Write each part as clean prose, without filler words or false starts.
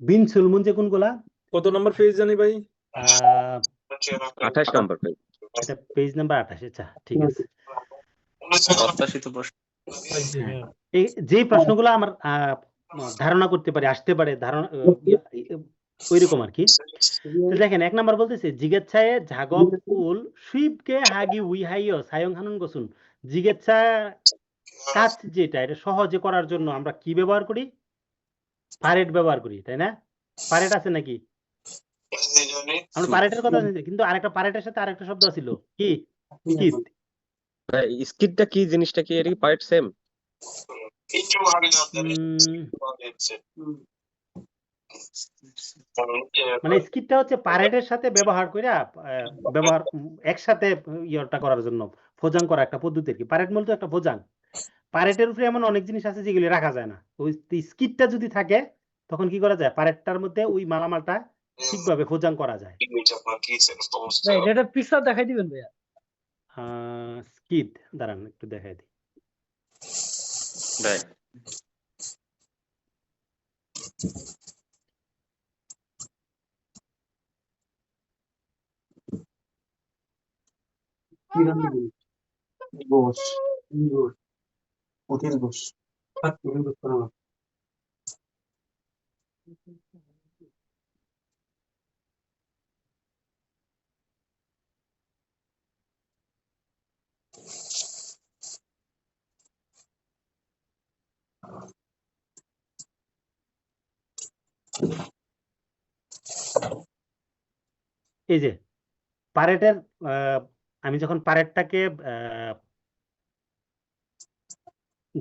বিন সুলমুন যে কোনগুলা? কত নম্বর পেজ জানি ভাই? 28 নম্বর পেজ। এটা পেজ নাম্বার 28। আচ্ছা ঠিক আছে। প্রত্যাশিত প্রশ্ন। এই যে প্রশ্নগুলো আমার ধারণা করতে পারে, আসতে পারে, ধারণা ওইরকম আর কি। তো দেখেন 1 নাম্বার বলতেছে জিগেচ্ছায়ে ঝাগব উল সুইবকে হাগি উই হাইও সায়ং হানুন গসুন। জিগেচ্ছা কাজ যেটা এটা সহজে করার জন্য আমরা কি ব্যবহার করি? পারেট ব্যবহার করি, তাই না? পারেট আছে নাকি? আমরা পারেটের কথা জানি, কিন্তু আরেকটা পারেটের সাথে আরেকটা শব্দ ছিল কি? স্কিট। ভাই স্কিটটা কি জিনিসটা কি? এটা কি পার্ট সেম? মানে স্কিটটা হচ্ছে পারেটের সাথে ব্যবহার করে ব্যবহার একসাথে ইয়েটা করার জন্য ফোজাং করা একটা পদ্ধতি আর কি। পারেট মূলত একটা ফোজাং। পারেটের উপরে এমন অনেক জিনিস আছে যেগুলি রাখা যায় না। ওই স্কিটটা যদি থাকে তখন কি করা যায়? পারেটটার মধ্যে ওই মালামালটা ঠিকভাবে ফোজাং করা যায়। এটা পিকচার দেখাই দিবেন ভাইয়া? স্কিট দাঁড়ান একটু দেখাই দিই। ভাই ঘোষ অতীত ঘোষ এই যে পারেটের আমি যখন পারেটটাকে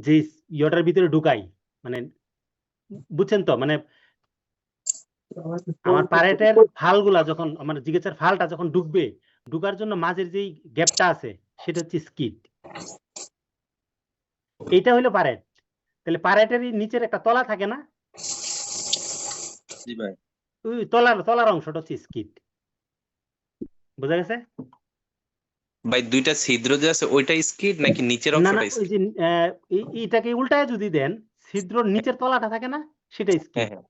যে ইয়েটার ভিতরে ঢুকাই, মানে বুঝছেন তো, মানে আমার পারেটের ফালগুলা যখন আমার জিগেচার ফালটা যখন ঢুকবে, ঢুকার জন্য মাঝের যেই গ্যাপটা আছে সেটা হচ্ছে স্কিট। এইটা হলো পারেট। তাহলে পারেটের নিচের একটা তলা থাকে না? জি ভাই। ওই তলার অংশটা হচ্ছে স্কিট। বুঝা গেছে? ভাই দুইটা ছিদ্র যে আছে ওইটা স্কিট নাকি নিচের না না, অংশটা ওই স্কিট? যে এইটাকে উল্টায় যদি দেন, ছিদ্রর নিচের তলাটা থাকে না, সেটা স্কিট। হ্যাঁ হ্যাঁ।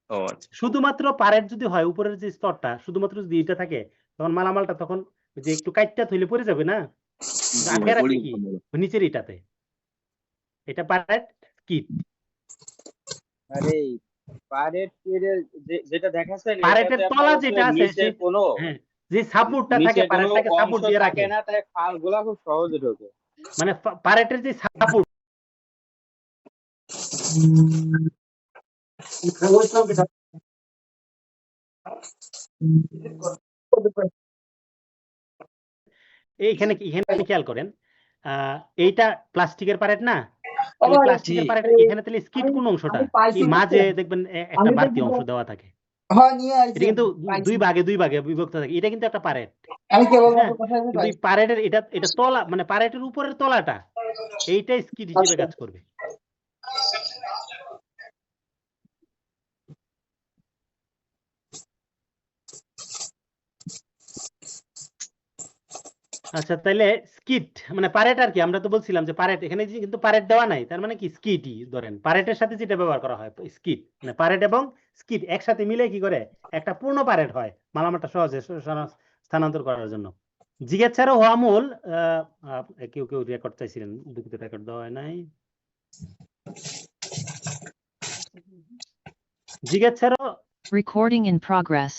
ও আচ্ছা। শুধুমাত্র পারেট যদি হয়, উপরের যে স্তরটা শুধুমাত্র যদি এটা থাকে, তখন মালামালটা তখন যে একটু কাইটটা থইলে পড়ে যাবে না? আটকে রাখছে কি নিচের এটাতে। এটা পারেট স্কিট। আরে পারেট যেটা দেখাচ্ছে পারেটের তলা যেটা আছে সে হ্যাঁ, যে সাপোর্টটা থাকে পারেটটাকে সাপোর্ট দিয়ে রাখে না, তাই ফালগুলা খুব সহজে ঢোকে। মানে পারেটের যে সাপোর্ট এইখানে খেয়াল করেন, এইটা প্লাস্টিকের পারেট না? এই প্লাস্টিকের পারেট এখানে তাহলে স্কিট কোন অংশটা? এই মাঝে দেখবেন একটা বাড়তি অংশ দেওয়া থাকে। এটা কিন্তু দুই ভাগে বিভক্ত থাকে। এটা কিন্তু একটা পারেট। কিন্তু এই পারেটের এটা তলা, মানে পারেটের উপরের তলাটা এইটা স্কিট হিসেবে কাজ করবে। আচ্ছা, তাইলে স্কিট মানে পারেট আর কি। আমরা তো বলছিলাম যে পারেট, এখানে কিন্তু পারেট দেওয়া নাই, তার মানে কি স্কিটই ধরেন। পারেটের সাথে যেটা ব্যবহার করা হয় স্কিট, মানে পারেট এবং স্কিট একসাথে মিলে কি করে একটা পূর্ণ পারেট হয় মালামালটা সহজে স্থানান্তর করার জন্য। জিজ্ঞাসারও হওয়া মূল কেউ রেকর্ড চাইছিলেন, দুঃখিত রেকর্ড দেওয়া হয় নাই। জিজ্ঞাসারও রেকর্ডিং ইন প্রগ্রেস।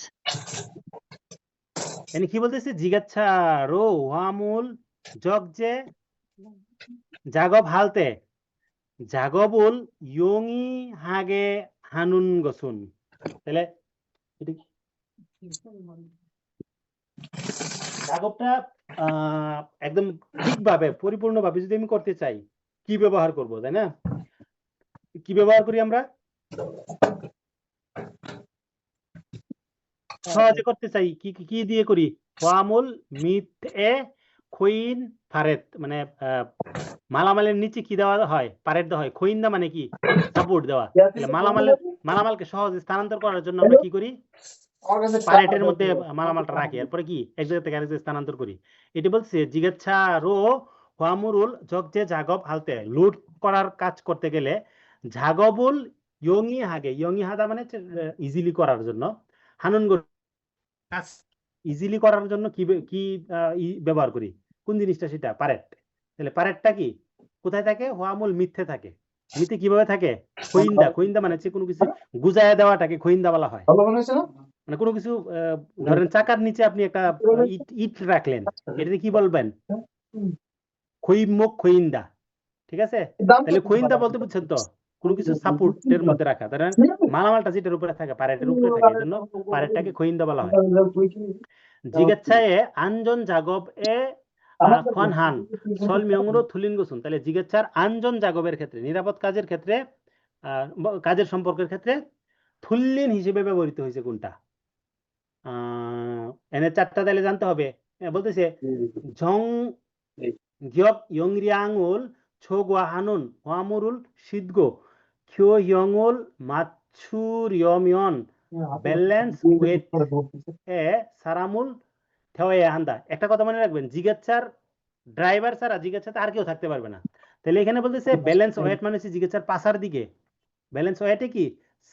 এখানে কি বলতেছে? জিজ্ঞাসারও হওয়া মূল জগজে জাগব হালতে জাগবুল ইয়ংই হাগে হানুন গসুন। তাহলে জাগবটা একদম ঠিকভাবে পরিপূর্ণভাবে যদি আমি করতে চাই কি ব্যবহার করব, তাই না? কি ব্যবহার করি আমরা? সহজে করতে চাই কি দিয়ে করি? ওয়ামুল মিট এ খইন ফারেত, মানে মালামালের নিচে কি দেওয়া হয়? পারেট দেওয়া হয়। খইন্দা মানে কি? সাপোর্ট দেওয়া। মালামালকে সহজে স্থানান্তর করার জন্য আমরা কি করি? পারেটের মধ্যে মালামালটা রাখি, এরপরে কি এক জায়গা থেকে আরেক জায়গায় স্থানান্তর করি। এটা বলছে জিজ্ঞাসা রো হোয়ামুরুল জগজে জাগব হালতে লুট করার কাজ করতে গেলে ঝাগবুল ইয়ঙি হাদা মানে ইজিলি করার জন্য হানুন কাজ ইজিলি করার জন্য কি কি ব্যবহার করি কোন জিনিসটা সেটা পারেট তাহলে পারেটটা কি কোথায় থাকে হোয়ামুল মিথ্যে থাকে মিথ্যে কিভাবে থাকে খইন্দা মানে হচ্ছে কোনো কিছু গুজায়া দেওয়াটাকে খইন্দা বলা হয় ভালো মনে হয়েছে না? মানে কোনো কিছু ধরেন চাকার নিচে আপনি একটা ইট রাখলেন এটাতে কি বলবেন খইন্দা ঠিক আছে তাহলে খইন্দা বলতে বুঝছেন তো কোনো কিছু সাপোর্টের মধ্যে রাখা ধরেন মালামালটা যেটার উপরে থাকে পারেটের উপরে থাকে এজন্য পারেটটাকে খইন্দা বলা হয় জিগেচ্ছায়ে আনজন জাগব এ খানহান সলমিয়ংরো থুলিনগুসুন তাহলে জিগেচ্ছার আনজন জাগবের ক্ষেত্রে নিরাপদ কাজের ক্ষেত্রে কাজের সম্পর্কের ক্ষেত্রে থুল্লিন হিসেবে ব্যবহৃত হয়েছে কোনটা এনে চারটা তাহলে জানতে হবে বলতেছে ঝং গ্যক ইয়ংরিয়াংউল ছোগওয়া হানুন হোয়ামুরুল সিদগো খিও ইয়ংউল মাছুরিয়মিয়ন ব্যালেন্স ওয়েট এ সারামুল থেওয়ে হান্দা একটা কথা মনে রাখবেন জিগেচ্ছার ড্রাইভার ছাড়া জিগেচ্ছাতে আর কেউ থাকতে পারবে না তাহলে এখানে বলতেছে ব্যালেন্স ওয়েট মানে হচ্ছে জিগেচ্ছার পাশার দিকে ব্যালেন্স ওয়েটে কি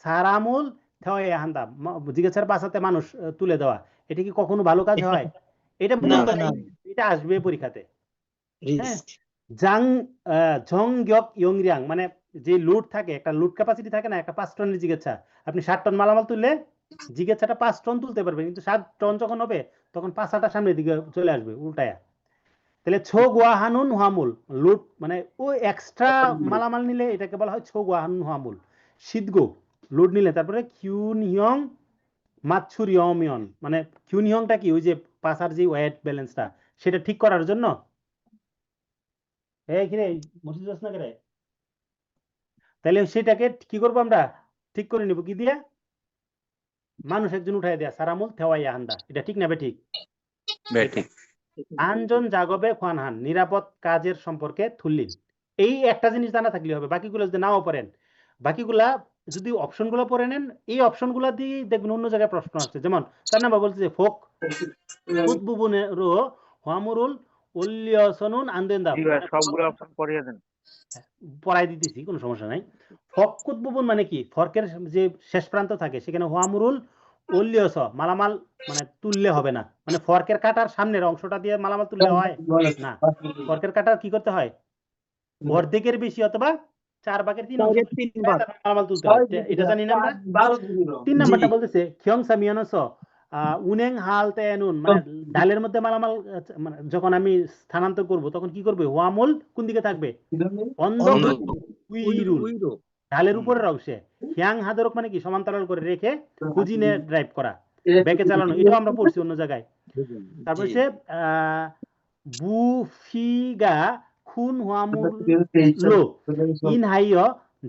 সারামুল থেওয়ে হান্দা জিগেচ্ছার পাশাতে মানুষ তুলে দেওয়া এটা কি কখনো ভালো কাজ হয় এটা এটা আসবে পরীক্ষাতে হ্যাঁ ঝং গ্যক ইয়ংরিয়াং মানে যে লোড থাকে একটা লোড ক্যাপাসিটি থাকে না একটা 5 টনের জিগেচ্ছা আপনি 60 টন মালামাল তুললে জিগেচ্ছাটা 5 টন তুলতে পারবেন কিন্তু 7 টন যখন হবে তখন পাছাটা সামনের দিকে চলে আসবে উল্টায়া তাহলে ছোগওয়া হানুন হোয়ামুল লোড মানে ও এক্সট্রা মালামাল নিলে এটাকে বলা হয় ছোগওয়া হানুন হোয়ামুল সিদগো লোড নিলে তারপরে কিউনহিয়ং মাছুরিয়মিয়ন মানে কিউনহিয়ংটা কি ওই যে পাছার যে ওয়েট ব্যালেন্সটা সেটা ঠিক করার জন্য তাহলে সেটাকে কি করবো আমরা ঠিক করে নিব কি দিয়া মানুষ একজন উঠাই দেয়া সারামুল থেওয়াইয়া হান্দা এটা ঠিক না ঠিক আনজন জাগবে খানহান নিরাপদ কাজের সম্পর্কে থুল্লিন এই একটা জিনিস জানা থাকলে হবে বাকিগুলো যদি নাও পড়েন বাকিগুলা যদি অপশনগুলো পড়ে নেন এই অপশনগুলো দিয়ে দেখবেন অন্য জায়গায় প্রশ্ন আসছে যেমন 4 নাম্বার বলছে যে ফোক উদ্বুবনেরো হোয়ামুরুল উল্লিয়সনুন আন্দেন্দা সবগুলো অপশন পড়িয়ে দেন পড়াই দিতেছি কোনো সমস্যা নাই ফকুত বুবন মানে কি ফর্কের যে শেষ প্রান্ত থাকে সেখানে হোয়ামুরুল উল্লিয়স মালামাল মানে তুললে হবে না মানে ফর্কের কাটার সামনের অংশটা দিয়ে মালামাল তুললে হয় না ফর্কের কাটার কি করতে হয় অর্ধেকের বেশি অথবা 4/3 অংশ মালামাল তুলতে হয় এটা জানি না আমরা 3 নাম্বারটা বলতেছে খিয়ংসা মিয়ানস উনেং হালতে নুন মানে ডালের মধ্যে মালামাল মানে যখন আমি স্থানান্তর করব তখন কি করবে হোয়ামুল কোন দিকে থাকবে ডালের উপরের অংশে হিয়াং হাদরক মানে কি সমান্তরাল করে রেখে হুজিনে ড্রাইভ করা ব্যাকে চালানো এটাও আমরা পড়ছি অন্য জায়গায় তারপর সে বুফিগা খুন হোয়ামুল লো ইন হাইয়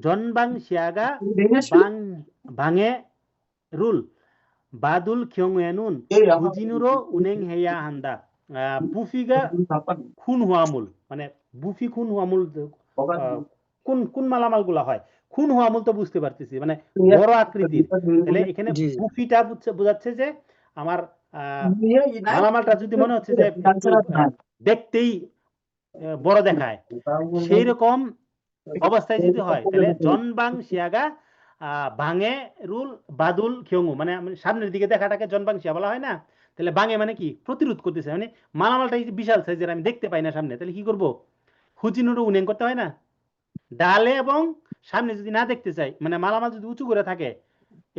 জনবাং শিয়াগা বাঙে রুল বাদুল খিয়ংয়েনুন হুজিনুরো উনেং হেয়া হান্দা বুফিগা খুন হোয়ামুল মানে বুফি খুন হোয়ামুল কোন কোন মালামাল গুলা হয় খুন হোয়ামুল তো বুঝতে পারতেছি মানে বড় আকৃতির তাহলে এখানে বুফিটা বোঝাচ্ছে যে আমার মালামালটা যদি মনে হচ্ছে যে দেখতেই বড় দেখায় সেই রকম অবস্থায় যদি হয় তাহলে জনবাং শিয়াগা বাঙে রুল বাদুল খিয়ংউ মানে সামনের দিকে দেখাটাকে জনবাং শিয়া বলা হয় না তাহলে বাঙে মানে কি প্রতিরোধ করতেছে মানে মালামালটা বিশাল সাইজের আমি দেখতে পাই না সামনে তাহলে কি করব হুজিনুরো উনেং করতে হয় না ডালে এবং সামনে যদি না দেখতে চাই মানে মালামাল যদি উঁচু করে থাকে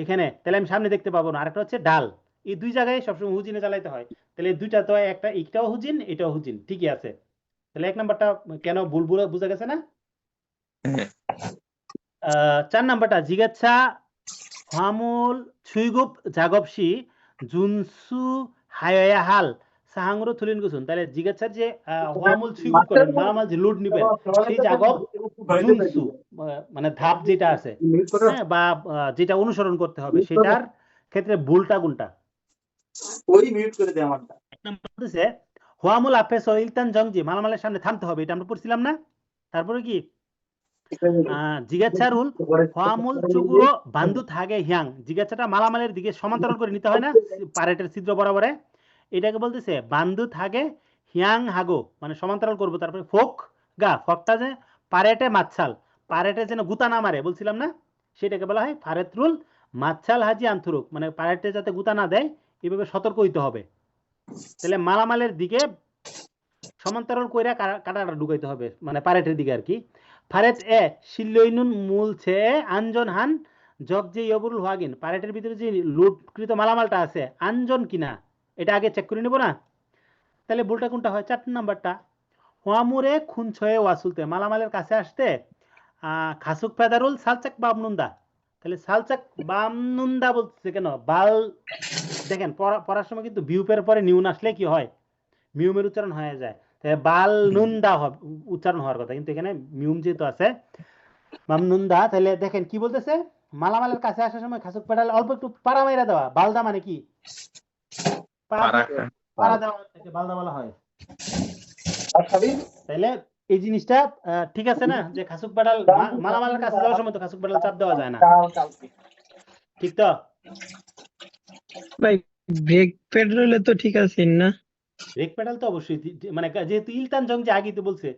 এখানে তাহলে আমি সামনে দেখতে পাবো না আরেকটা হচ্ছে ডাল এই দুই জায়গায় সবসময় হুজিনে চালাইতে হয় তাহলে দুইটা তো একটা এটাও হুজিন এটাও হুজিন ঠিকই আছে তাহলে 1 নাম্বারটা কেন ভুল বুঝা গেছে না 4 নাম্বারটা জিগেচ্ছা হামুল ছুইগুপ জাগবসি জুনসু হায়য়া হাল সাহাংরো থুলিন গুছুন তাহলে জিগেচ্ছার যে হামুল ছুইগুপ করেন মালামাল যে লোড নিবেন সেই জাগব জুনসু মানে ধাপ যেটা আছে বা যেটা অনুসরণ করতে হবে সেটার ক্ষেত্রে ভুলটা কোনটা ওই মিউট করে দে আমারটা 1 নাম্বার বলতেছে হোয়ামুল আফেস ইলতান জংজি মালামালের সামনে থামতে হবে এটা আমরা পড়ছিলাম না তারপরে কি জিগাচ্ছারুল হোয়ামুল চুগুরো বান্ধু থাকে হিয়াং জিগাচ্ছাটা মালামালের দিকে সমান্তরাল করে নিতে হয় না পারেটের ছিদ্র বরাবরে এটাকে বলতেছে বান্ধু থাকে হিয়াং হাগো মানে সমান্তরাল করব, তারপরে ফোক গা, ফকটা যে পারেটে মাছাল, পারেটে যেন গুতা না মারে বলছিলাম না, সেটাকে বলা হয় ফারেত্রুল মাছাল হাজি আন্থুরুক, মানে পারেটে যাতে গুতা না দেয় এইভাবে সতর্ক হইতে হবে। তাহলে মালামালের দিকে সমান্তরাল কইরা কাটাটা ঢুকাইতে হবে, মানে পারেটের দিকে আর কি। ফারেত এ শিল্লইনুন মূল ছে আঞ্জন হান জগ যে ইয়বুল হাগিন, পারেটের ভিতরে যে লুটকৃত মালামালটা আছে আঞ্জন কিনা এটা আগে চেক করে নেব না। তাহলে ভুলটা কোনটা হয়? 4 নাম্বারটা। হোয়ামুরে খুন ছয়ে ওয়াসুলতে, মালামালের কাছে আসতে খাসুক ফেদারুল সালচাক বামনুন্দা, তাহলে সালচাক বামনুন্দা বলছে কেন? বাল, দেখেন পড়ার সময় কিন্তু বিউপের পরে নিউন আসলে কি হয়? মিউমের উচ্চারণ হয়ে যায়, তাহলে বাল নুন্দা উচ্চারণ হওয়ার কথা, কিন্তু এখানে মিউম যেহেতু আছে মামনুন্দা, তাহলে দেখেন কি বলতেছে, মালামালের কাছে আসার সময় খাসুক পেডাল অল্প একটু পাড়া মাইরা দেওয়া, বালদা মানে কি? পাড়া দেওয়া, বালদা বলা হয়। তাহলে এই জিনিসটা ঠিক আছে না, যে খাসুক পেডাল মালামালের কাছে যাওয়ার সময় তো খাসুক পেডাল চাপ দেওয়া যায় না, ঠিক তো? ভাই ব্রেক পেডালে তো ঠিক আছে না? ব্রেক পেডাল তো অবশ্যই মানে যেহেতু ইলতান জংজি আগে তো বলছে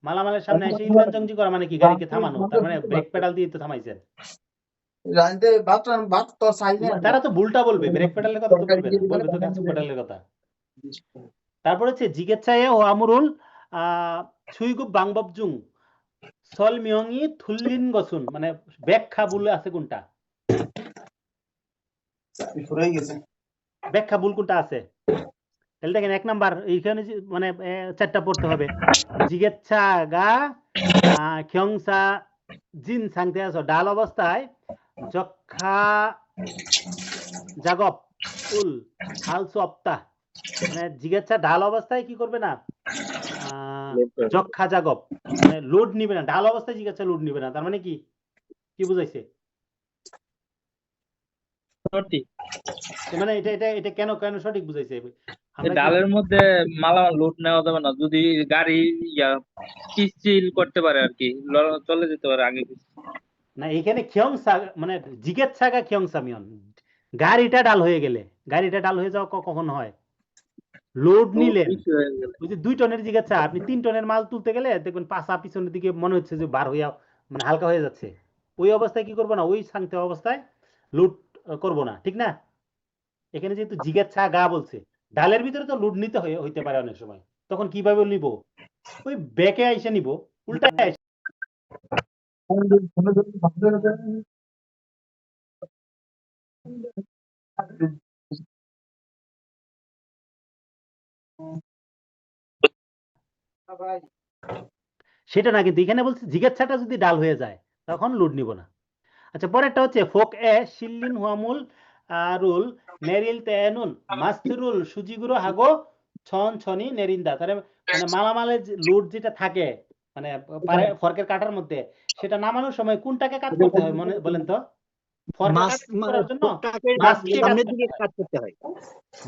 মালামালের সামনে এসে ইলতান জংজি করা মানে কি গাড়িকে থামানো, তার মানে ব্রেক পেডাল দিয়ে তো থামাইছেন। তারা তো ভুলটা বলবে, ব্রেক পেডালের কথা তো বলবে না, বলবে তো খাসুক পেডালের কথা। তারপর হচ্ছে জিগেচ্ছায়ে ও আমরুল ছুইগুব বাংববজুং সল মিয়ংই থুল্লিন গসুন, মানে ব্যাখ্যা ভুল আছে কোনটা? ব্যাখ্যা ভুল কোনটা আছে? তাহলে দেখেন 1 নাম্বার এইখানে মানে 4টা পড়তে হবে। জিগেচ্ছা গা খ্যংসা জিন সাংতে আছো, ডাল অবস্থায় যক্ষা জাগপ উল হাল সপ্তাহ, মানে জিগেচ্ছা ডাল অবস্থায় কি করবে না? যক্ষা জাগপ মানে লোড নিবে না, ডাল অবস্থায় জিজ্ঞাসা লোড নিবে না, তার মানে কি কি বুঝাইছে? সঠিক। মানে এটা এটা এটা কেন কেন সঠিক বুঝাইছে? ডালের মধ্যে মালামাল লোড নেওয়া যাবে না, যদি গাড়ি পিচ্ছিল করতে পারে আর কি, চলে যেতে পারে আগে পিছে। না, এখানে খিয়ংসা মানে জিগেচ্ছাগা খিয়ংসা মিয়ন, গাড়িটা ডাল হয়ে গেলে, গাড়িটা ডাল হয়ে যাওয়া কখন হয়? লোড নিলেন, ওই যে 2 টনের জিজ্ঞাসা, আপনি 3 টনের মাল তুলতে গেলে দেখবেন পাশা পিছনের দিকে মনে হচ্ছে যে বার হইয়া মানে হালকা হয়ে যাচ্ছে, ওই অবস্থায় কি করবো না? ওই শান্ত অবস্থায় লুট করব না, ঠিক না? এখানে যেহেতু জিজ্ঞাসা গা বলছে, ডালের ভিতরে তো লুট নিতে হইতে পারে অনেক সময়, তখন কিভাবে নিব? ওই ব্যাকে আইসে নিব, উল্টায় আইসে। সেটা না, কিন্তু এখানে বলছে জিজ্ঞাসাটা যদি ডাল হয়ে যায় তখন লুট নিব না। আচ্ছা, পরেরটা হচ্ছে ফোক এ শিল্লিন হুয়ামুল রুল নেরিল তেনুন মাস্তুরুল সুজিগুরো হাগো ছন ছনি নেরিন্দা, তাহলে মানে মালামালের লুট যেটা থাকে মানে ফর্কের কাটার মধ্যে, সেটা নামানোর সময় কোনটাকে কাট করতে হয় মনে বলেন তো? ফর্কের কাট করতে হয়,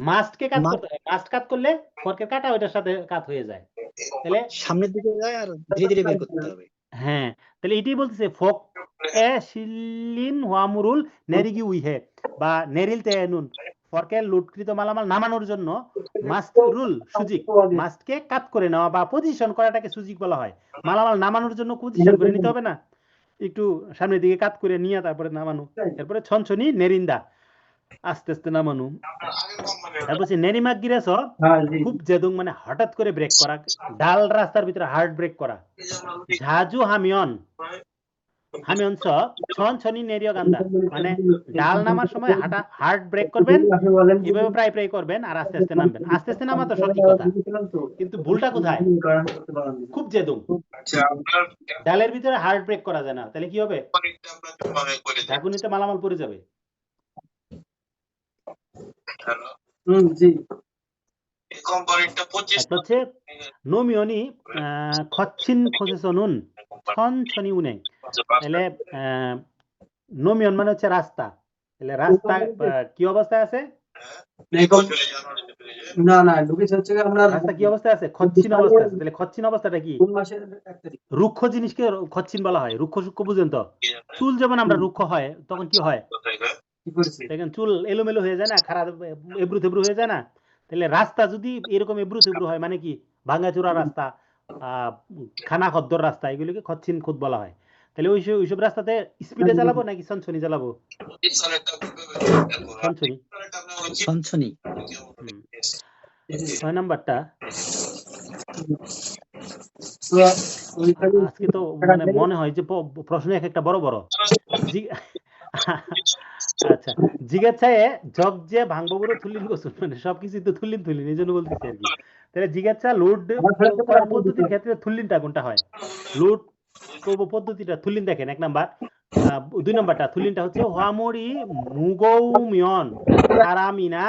মাস্টকে কাট করতে হয়, মাস্ট কাট করলে ফর্কের কাটা ওইটার সাথে কাট হয়ে যায়, তাহলে সামনের দিকে যায় আর ধীরে ধীরে বের করতে হবে। হ্যাঁ, তাহলে এটাই বলতেছে ফোক এ শিল্লিন হুয়ামুরুল নেরিগি উইহে বা নেরিল তেনুন, ফর্কের লুটকৃত মালামাল নামানোর জন্য মাস্ট রুল সুজিক, মাস্টকে কাট করে নেওয়া বা পজিশন করাটাকে সুজিক বলা হয়। মালামাল নামানোর জন্য পজিশন করে নিতে হবে না, একটু সামনের দিকে কাট করে নিয়ে তারপরে নামানো, এরপরে ছনছনি নেরিন্দা আস্তে আস্তে নামানো। তারপর নেরিমাক গিরেছ খুব জেদুং মানে হঠাৎ করে ব্রেক করা, ডাল রাস্তার ভিতরে হার্ড ব্রেক করা। ঝাজু হামিয়ন হামিয়ন ছন ছনি নেরিও গান্দা, মানে ডাল নামার সময় হার্ড ব্রেক করবেন, এভাবে প্রায় প্রায় করবেন আর আস্তে আস্তে নামবেন। আস্তে আস্তে নামা তো সঠিক কথা, কিন্তু ভুলটা কোথায়? খুব জেদুং, ডালের ভিতরে হার্ড ব্রেক করা যায় না, তাহলে কি হবে? ঝাঁকুনিতে মালামাল পড়ে যাবে। হচ্ছে নোমিয়নি খচ্ছিন খোসেসনুন ছনছনি উনে, তাহলে নোমিয়ন মানে হচ্ছে রাস্তা, তাহলে রাস্তা কি অবস্থায় আছে? না না ঢুকেছে হচ্ছে আপনার রাস্তা কি অবস্থায় আছে? খচ্ছিন অবস্থায় আছে। তাহলে খচ্ছিন অবস্থাটা কি? কোন মাসের 1 তারিখ? রুক্ষ জিনিসকে খচ্ছিন বলা হয়। রুক্ষ সূক্ষ্ম বুঝেন তো? চুল যেমন আমরা রুক্ষ হয় তখন কি হয়? কি করেছে? দেখেন চুল এলোমেলো হয়ে যায় না, খারাপ এবড়ো থেবড়ো হয়ে যায় না, তাহলে রাস্তা যদি এরকম এবড়ো থেবড়ো হয় মানে কি? ভাঙ্গাচোরা রাস্তা, খানা খদ্দর রাস্তা, এগুলিকে খচ্ছিন খুদ বলা হয়। তাহলে ওইসব রাস্তাতে স্পিডে চালাবো নাকি সনসনি চালাবো? সনসনি। সনসনি। হুম। 6 নাম্বারটা আজকে তো মানে মনে হয় যে প্রশ্ন এক একটা বড় বড়। আচ্ছা, জিজ্ঞাসায় জগ যে ভাঙবো বড় থুলিন গোসুন, মানে সবকিছু তো থুলিন এই জন্য বলতেছি আর কি। তাহলে জিজ্ঞাসা লোড করার পদ্ধতির ক্ষেত্রে থুলিনটা কোনটা হয়? লোড করব পদ্ধতিটা থুলিন দেখেন 1 নাম্বার। 2 নাম্বারটা থুলিনটা হচ্ছে হোয়ামরি মুগৌমিয়ন সারামিনা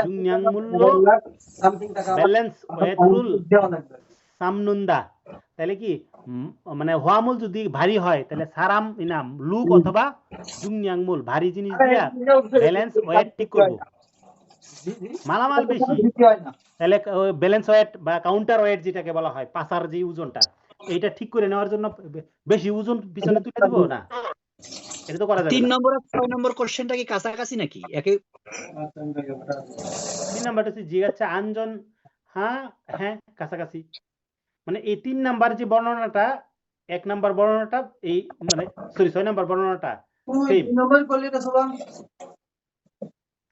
জুংয়াং মূল্য ব্যালেন্স ওয়েটরুল সামনুন্দা। তাহলে কি মানে হোয়ামুল যদি ভারী হয় তাহলে সারাম ইনাম লুক অথবা জুংয়াংমুল ভারী জিনিস দিয়া ব্যালেন্স ওয়েট ঠিক করব। মালামাল বেশি তাহলে ব্যালেন্স ওয়েট বা কাউন্টার ওয়েট যেটাকে বলা হয়, পাসার যে ওজনটা, এইটা ঠিক করে নেওয়ার জন্য বেশি ওজন পিছনে তুলে দিব না, এটা তো করা যাবে 3 না। নম্বর আর 6 নম্বর কোশ্চেনটা কি কাছাকাছি নাকি? 3 নাম্বারটা হচ্ছে জিজ্ঞাসা আঞ্জন হ্যাঁ কাছাকাছি। মানে এই 3 নাম্বার যে বর্ণনাটা 1 নাম্বার বর্ণনাটা এই মানে সরি 6 নাম্বার বর্ণনাটা সেম,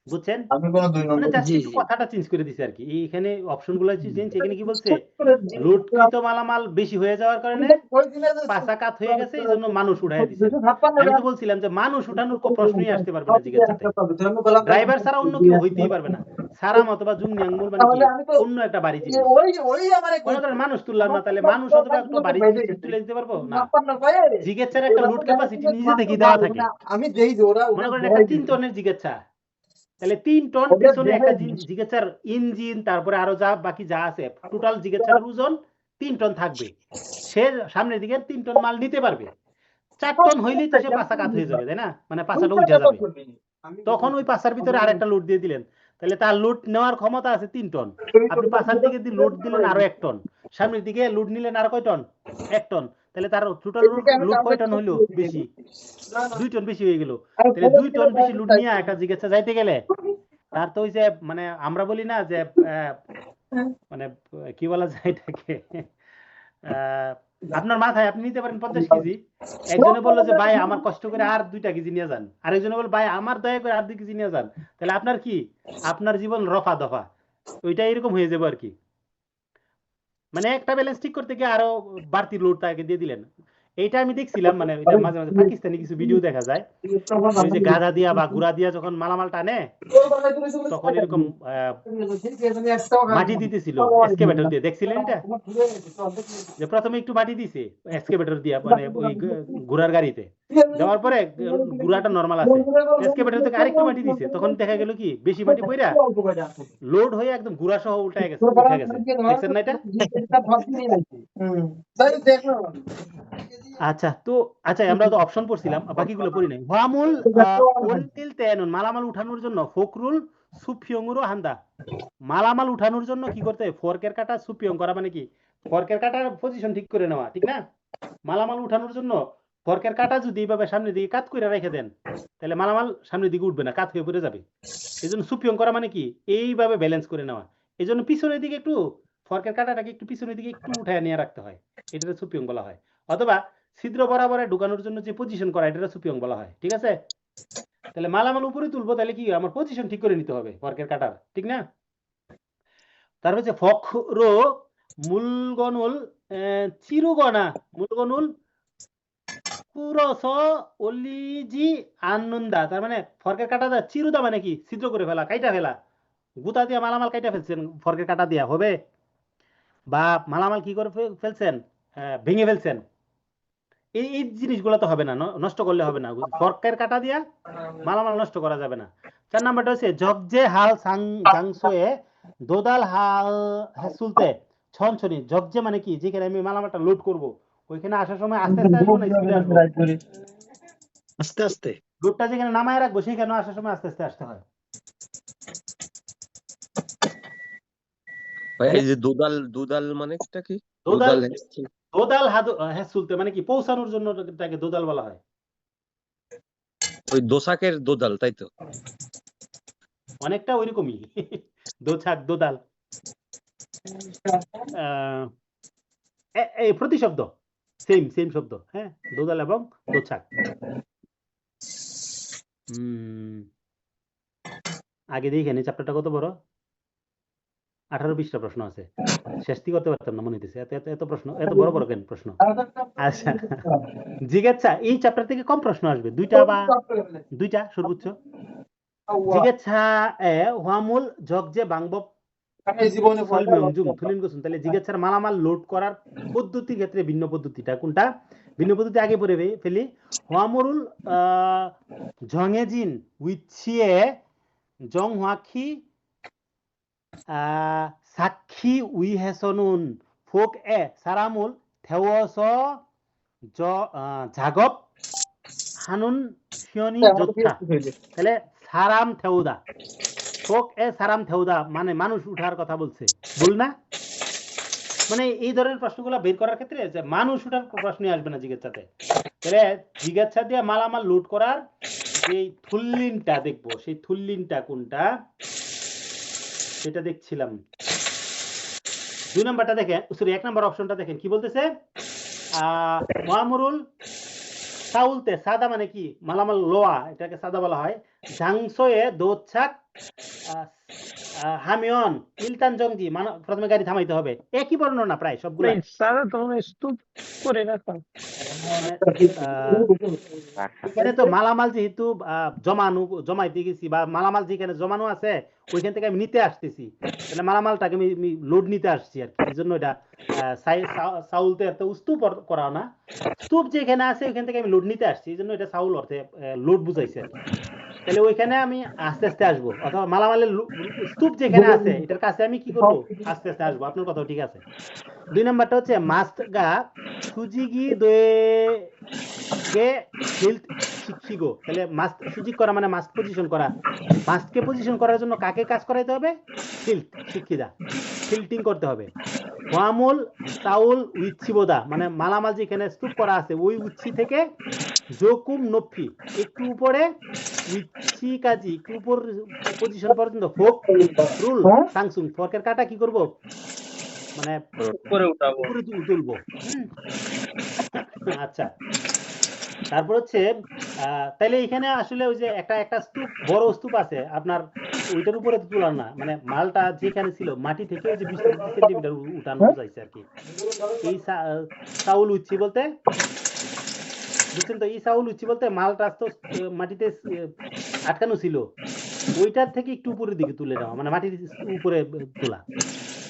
বুঝছেন? মানে জাস্ট একটু কথাটা চেঞ্জ করে দিছে আর কি। এইখানে অপশনগুলো চেঞ্জ, এখানে কি বলছে লোডকৃত মালামাল বেশি হয়ে যাওয়ার কারণে পাছা কাত হয়ে গেছে, এইজন্য মানুষ উঠায় দিছে। আমি তো বলছিলাম যে মানুষ উঠানোর প্রশ্নই আসতে পারবে না জিজ্ঞাসাতে। ড্রাইভার ছাড়া অন্য কেউ হইতেই পারবে না। সারাম অথবা জুংয়াংমুল মানে কি অন্য একটা বাড়ি জিনিস। মনে করেন মানুষ তুললাম না, তাহলে মানুষ অথবা একটা বাড়ি জিনিস তুলে দিতে পারবো না। জিজ্ঞাসার একটা লোড ক্যাপাসিটি নিজে থেকেই দেওয়া থাকে। মনে করেন একটা 3 টনের জিজ্ঞাসা, তাহলে 3 টন পিছনে একটা জিজ্ঞাসার ইঞ্জিন, তারপরে আরো যা বাকি যা আছে টোটাল জিজ্ঞাসার ওজন 3 টন থাকবে। সে সামনের দিকে 3 টন মাল নিতে পারবে। 4 টন হইলেই তো সে পাছা কাত হয়ে যাবে, তাই না? মানে পাছাটা উঠে যাবে। তখন ওই পাছার ভিতরে আরেকটা লোড দিয়ে দিলেন, তাহলে তার লোড নেওয়ার ক্ষমতা আছে 3 টন। আপনি পাছার দিকে দিয়ে লোড দিলেন আরো 1 টন, সামনের দিকে লোড নিলেন আরো কয় টন? 1 টন। তাহলে তার টোটাল লোড কয় টন হইলো? বেশি, 2 টন বেশি হয়ে গেল। তাহলে 2 টন বেশি লোড নিয়ে একটা জিজ্ঞাসা যাইতে গেলে তার তো ওই যে মানে আমরা বলি না যে মানে কি বলা যায় এটাকে, আপনার মাথায় আপনি নিতে পারেন 50 কেজি, একজনে বললো যে ভাই আমার কষ্ট করে আর 2টা কেজি নিয়ে যান, আরেকজনে বলল ভাই আমার দয়া করে আর 2 কেজি নিয়ে যান, তাহলে আপনার কি আপনার জীবন রফা দফা, ওইটা এরকম হয়ে যাবে আর কি। মানে একটা ব্যালেন্স ঠিক করতে গিয়ে আরো বাড়তি লোড তাকে দিয়ে দিলেন। এইটা আমি দেখছিলাম, মানে এটা মাঝে মাঝে পাকিস্তানি কিছু ভিডিও দেখা যায়, ওই যে গাধা দিয়া বা গুড়া দিয়া যখন মালামাল টানে তখন এরকম মাটি দিতেছিল এক্সকেভেটর দিয়ে, দেখছিলেন এটা? যে প্রথমে একটু মাটি দিছে এক্সকেভেটর দিয়া, মানে ওই ঘোড়ার গাড়িতে দেওয়ার পরে গুড়াটা নরমাল আছে, এক্সকেভেটর থেকে আরেকটু মাটি দিছে, তখন দেখা গেল কি বেশি মাটি পইরা লোড হয়ে একদম গুড়া সহ উঠে গেছে। দেখছেন না এটা? আচ্ছা, তো আচ্ছা আমরা তো অপশন পড়ছিলাম, বাকিগুলো পড়ি নাই। হোয়ামুল ওনতিল তেনুন, মালামাল উঠানোর জন্য ফকরুল সুফিয়ংরো হান্দা। মালামাল উঠানোর জন্য কি করতে হয়? ফর্কের কাটা সুপিয়ং করা, মানে কি ফর্কের কাটার পজিশন ঠিক করে নেওয়া, ঠিক না? মালামাল উঠানোর জন্য ফর্কের কাটা যদি এইভাবে সামনের দিকে কাত করে রেখে দেন, তাহলে মালামাল সামনের দিকে উঠবে না, কাত হয়ে পড়ে যাবে। এই জন্য সুপিয়ং করা মানে কি এইভাবে ব্যালেন্স করে নেওয়া। এই জন্য পিছনের দিকে একটু ফর্কের কাটাটাকে একটু পিছনের দিকে একটু উঠায় নিয়ে রাখতে হয়, এটাকে সুপিয়ং বলা হয়। অথবা ছিদ্র বরাবরে ঢুকানোর জন্য যে পজিশন করা, এটাকে সুপিয়ং বলা হয়, ঠিক আছে? তাহলে মালামাল উপরে তুলবো, তাহলে কি আমার পজিশন ঠিক করে নিতে হবে ফর্কের কাটার, ঠিক না? তারপর হচ্ছে ফখরো মুলগনুল চিরুগনা মুলগনুল কুরস অলিজি আনন্দা। তার মানে ফর্কের কাটা দা চিরুদা মানে কি ছিদ্র করে ফেলা, কাইটা ফেলা। গুতা দিয়া মালামাল কাইটা ফেলছেন ফর্কের কাটা দিয়া, হবে? বা মালামাল কি করে ফেলছেন? ভেঙে ফেলছেন। এই এই জিনিসগুলো তো হবে না, নষ্ট করলে হবে না। ফর্কের কাটা দিয়া মালামাল নষ্ট করা যাবে না। 4 নাম্বারটা হচ্ছে জগজে হাল জাংসোয়ে দোদাল হাল হেসুলতে ছনছনি। জগজে মানে কি যেখানে আমি মালামালটা লোড করব, ওইখানে আসার সময় আস্তে আস্তে আসবো না স্পিডে আসবো? আস্তে আস্তে। লোডটা যেখানে নামায় রাখবো সেখানে আসার সময় আস্তে আস্তে আসতে হয়। এই যে দুদাল মানে এটা কি? দোদাল হেসুলতে মানে কি পৌঁছানোর জন্য তাকে দোদাল বলা হয়। ওই দোসাকের দোদাল, তাই তো? অনেকটা ওইরকমই দোছাক দোদাল। এই প্রতিশব্দ সেম সেম শব্দ, হ্যাঁ, দোদাল এবং দোছাক। আগে দেখি এই চ্যাপ্টারটা কত বড়, 18 পৃষ্ঠা প্রশ্ন আছে, শেষটি করতে পারতাম না মনে হইতেছে, এত প্রশ্ন, এত বড় বড় কেন প্রশ্ন। আচ্ছা, জিজ্ঞাসা এই চ্যাপ্টার থেকে কম প্রশ্ন আসবে, দুইটা সর্বোচ্চ। জিজ্ঞাসা হোয়ামুল জগজে বাংবব তাহলে জিজ্ঞাসার মালামাল লোড করার পদ্ধতির ক্ষেত্রে ভিন্ন পদ্ধতিটা কোনটা, ভিন্ন পদ্ধতি আগে পড়ে ফেলি। হোয়ামরুল জংএজিন উইচিয়ে জং হোয়াখি সাক্ষী উইহেসনুন ফোক সারামুল থেওস জাগব হানুন সিয়নি যোদ্ধা। তাহলে সারাম থেউদা, ফোক সারাম থেউদা মানে মানুষ উঠার কথা বলছে, ভুল না? মানে এই ধরনের প্রশ্নগুলো বের করার ক্ষেত্রে যে মানুষ উঠার প্রশ্নই আসবে না জিজ্ঞাসাতে। তাহলে জিজ্ঞাসা দিয়ে মালামাল লোড করার যে থুল্লিনটা দেখবো, সেই থুল্লিনটা কোনটা সেটা দেখছিলাম। 2 নম্বরটা দেখেন, সরি 1 নম্বর অপশনটা দেখেন কি বলতেছে। মামুরুল সাউলতে, সাদা মানে কি মালামাল লোয়া, এটাকে সাদা বলা হয়। ঝাংসোয়ে দোছাক হামিয়ন ইলতান জংজি, প্রথমে গাড়ি থামাইতে হবে, একই বর্ণনা প্রায় সবগুলো। সাদা তো স্তূপ করে রাখা, এখানে তো মালামাল যেহেতু জমাইতে গেছি বা মালামাল যেখানে জমানো আছে ওইখান থেকে আমি নিতে আসতেছি, তাহলে মালামালটাকে আমি লোড নিতে আসছি আর কি, এই জন্য এটা সাউলতে এত স্তূপ করা না, স্তূপ যেখানে আছে ওইখান থেকে আমি লোড নিতে আসছি, এই জন্য এটা সাউল অর্থে লোড বুঝাইছে আর কি। তাহলে ওইখানে আমি আস্তে আস্তে আসবো, অথবা মালামালের স্তূপ যেখানে আছে এটার কাছে আমি কি করবো, আস্তে আস্তে আসবো। আপনার কথা ঠিক আছে। 2 নম্বরটা হচ্ছে মাস্ট গা সুজিগি দোয়ে শিক্ষিগো, তাহলে মাস্ট সুজিগ করা মানে মাস্ট পজিশন করা, মাস্টকে পজিশন করার জন্য কাকে কাজ করাইতে হবে, ফিল্ট শিক্ষিদা, ফিল্টিং করতে হবে। ওয়ামুল সাউল উইচ্ছিবোদা মানে মালামাল যেখানে স্তূপ করা আছে ওই উচ্ছি থেকে জোকুম নফি একটু উপরে, উইচ্ছি কাজি একটু উপর পজিশন পর্যন্ত, ফোক রুল সাংসুং ফর্কের কাটা কি করব মানে উপরে উঠাবো, উপরে তুলবো। আচ্ছা, তারপর হচ্ছে তাইলে এখানে আসলে ওই যে একটা স্তূপ, বড় স্তূপ আছে আপনার, ওইটার উপরে তোলার না, মানে মালটা যেখানে ছিল মাটি থেকে ওই যে 20 সেন্টিমিটার উঠানো যাইছে আর কি। এই সাউল উচ্ছি বলতে বুঝছেন তো, এই সাউল উচ্ছি বলতে মালটা তো মাটিতে আটকানো ছিল, ওইটার থেকে একটু উপরের দিকে তুলে নেওয়া, মানে মাটির উপরে তোলা।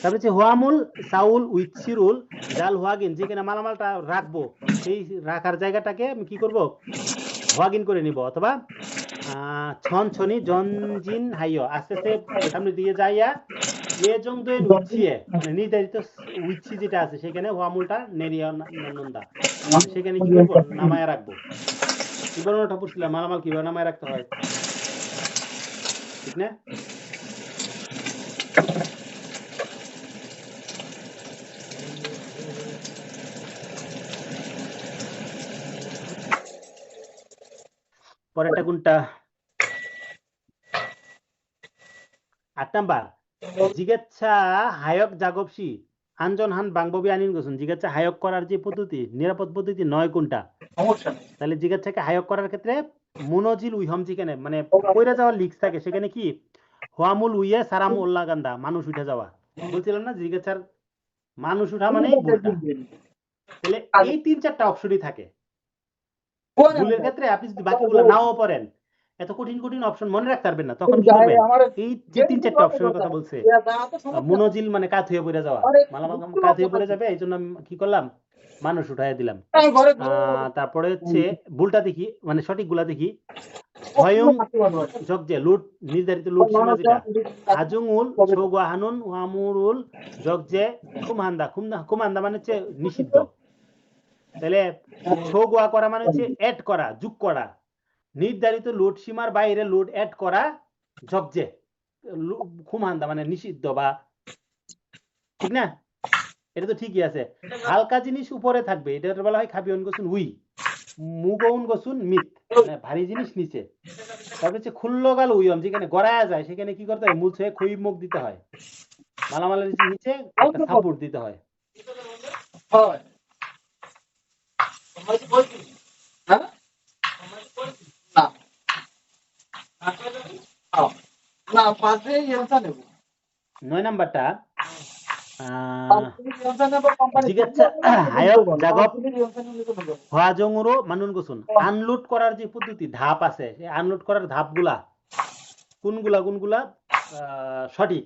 তারপর হচ্ছে হোয়ামুল সাউল উইচিরুল জাল হোয়াগিন, যেখানে মালামালটা রাখবো সেই রাখার জায়গাটাকে আমি কি করব, হোয়াগিন করে নিব, অথবা ছন ছনি জনজিন হাইয় আস্তে আস্তে সামনে দিয়ে যাইয়া এ জং দোয়েন উচ্ছিয়ে মানে নির্ধারিত উচ্ছি যেটা আছে সেখানে হোয়ামুলটা নেরিয়া নন্দা, সেখানে কি করবো, নামায়া রাখবো। কি বর্ণনাটা পড়ছিলাম, মালামাল কিভাবে নামায় রাখতে হয়, ঠিক না? পরেরটা কোনটা, 8 নাম্বার। জিজ্ঞাসা হায়ক জাগবসি আঞ্জন হান বাংববি আনিন গোসুন, জিজ্ঞাসা হায়ক করার যে পদ্ধতি নিরাপদ পদ্ধতি নয় কোনটা, তাহলে জিজ্ঞাসাকে হায়ক করার ক্ষেত্রে মুনজিল উইহম যেখানে মানে পয়রা যাওয়ার লিক্স থাকে সেখানে কি হোয়ামুল উইয়ে সারাম উল্লা গান্দা মানুষ উঠে যাওয়া, বলছিলাম না জিজ্ঞাসার মানুষ উঠা মানে ভুলটা। তাহলে এই 3-4টা অপশনই থাকে ভুলের ক্ষেত্রে, আপনি যদি বাকিগুলো নাও পড়েন এত কঠিন কঠিন অপশন মনে রাখতে পারবেন না, তখন কি করবেন, এই যে 3-4টা অপশনের কথা বলছে, মুনজিল মানে কাত হয়ে পড়ে যাওয়া, মালামাল কাত হয়ে পড়ে যাবে, এই জন্য আমি কি করলাম, মানুষ উঠাইয়া দিলাম। তারপরে হচ্ছে ভুলটা দেখি, মানে সঠিক গুলা দেখি। হয়ং জগজে লুট নির্ধারিত লুট সীমা যেটা, আজুংউল সৌগা হানুন ওয়ামুরুল জগজে কুমান্দা মানে হচ্ছে নিষিদ্ধ, তাহলে সৌগা করা মানে হচ্ছে অ্যাড করা, যোগ করা, নির্ধারিত লোড সীমার বাইরে লোড অ্যাড করা, জগজে খুমান্দা মানে নিষিদ্ধ বা, ঠিক না? এটা তো ঠিকই আছে। হালকা জিনিস উপরে থাকবে, এটা বলা হয় খাবিয়ন গোসুন উই, মুগৌন গোসুন মিত মানে ভারী জিনিস নিচে। তারপর হচ্ছে খুল্লগাল উইয়ম, যেখানে গড়ায়া যায় সেখানে কি করতে হয়, মূল ছয়ে খই মুখ দিতে হয়, মালামালের নিচে একটা সাপোর্ট দিতে হয়। হয় হ্যাঁ না না পাশে ইয়েটা নেব 9 নাম্বারটা ইয়েটা নেব কোম্পানি জিজ্ঞাসা হায়ক জাগব হওয়াজংরো মানুন গোসুন আনলোড করার যে পদ্ধতি ধাপ আছে সেই আনলোড করার ধাপগুলা কোনগুলা সঠিক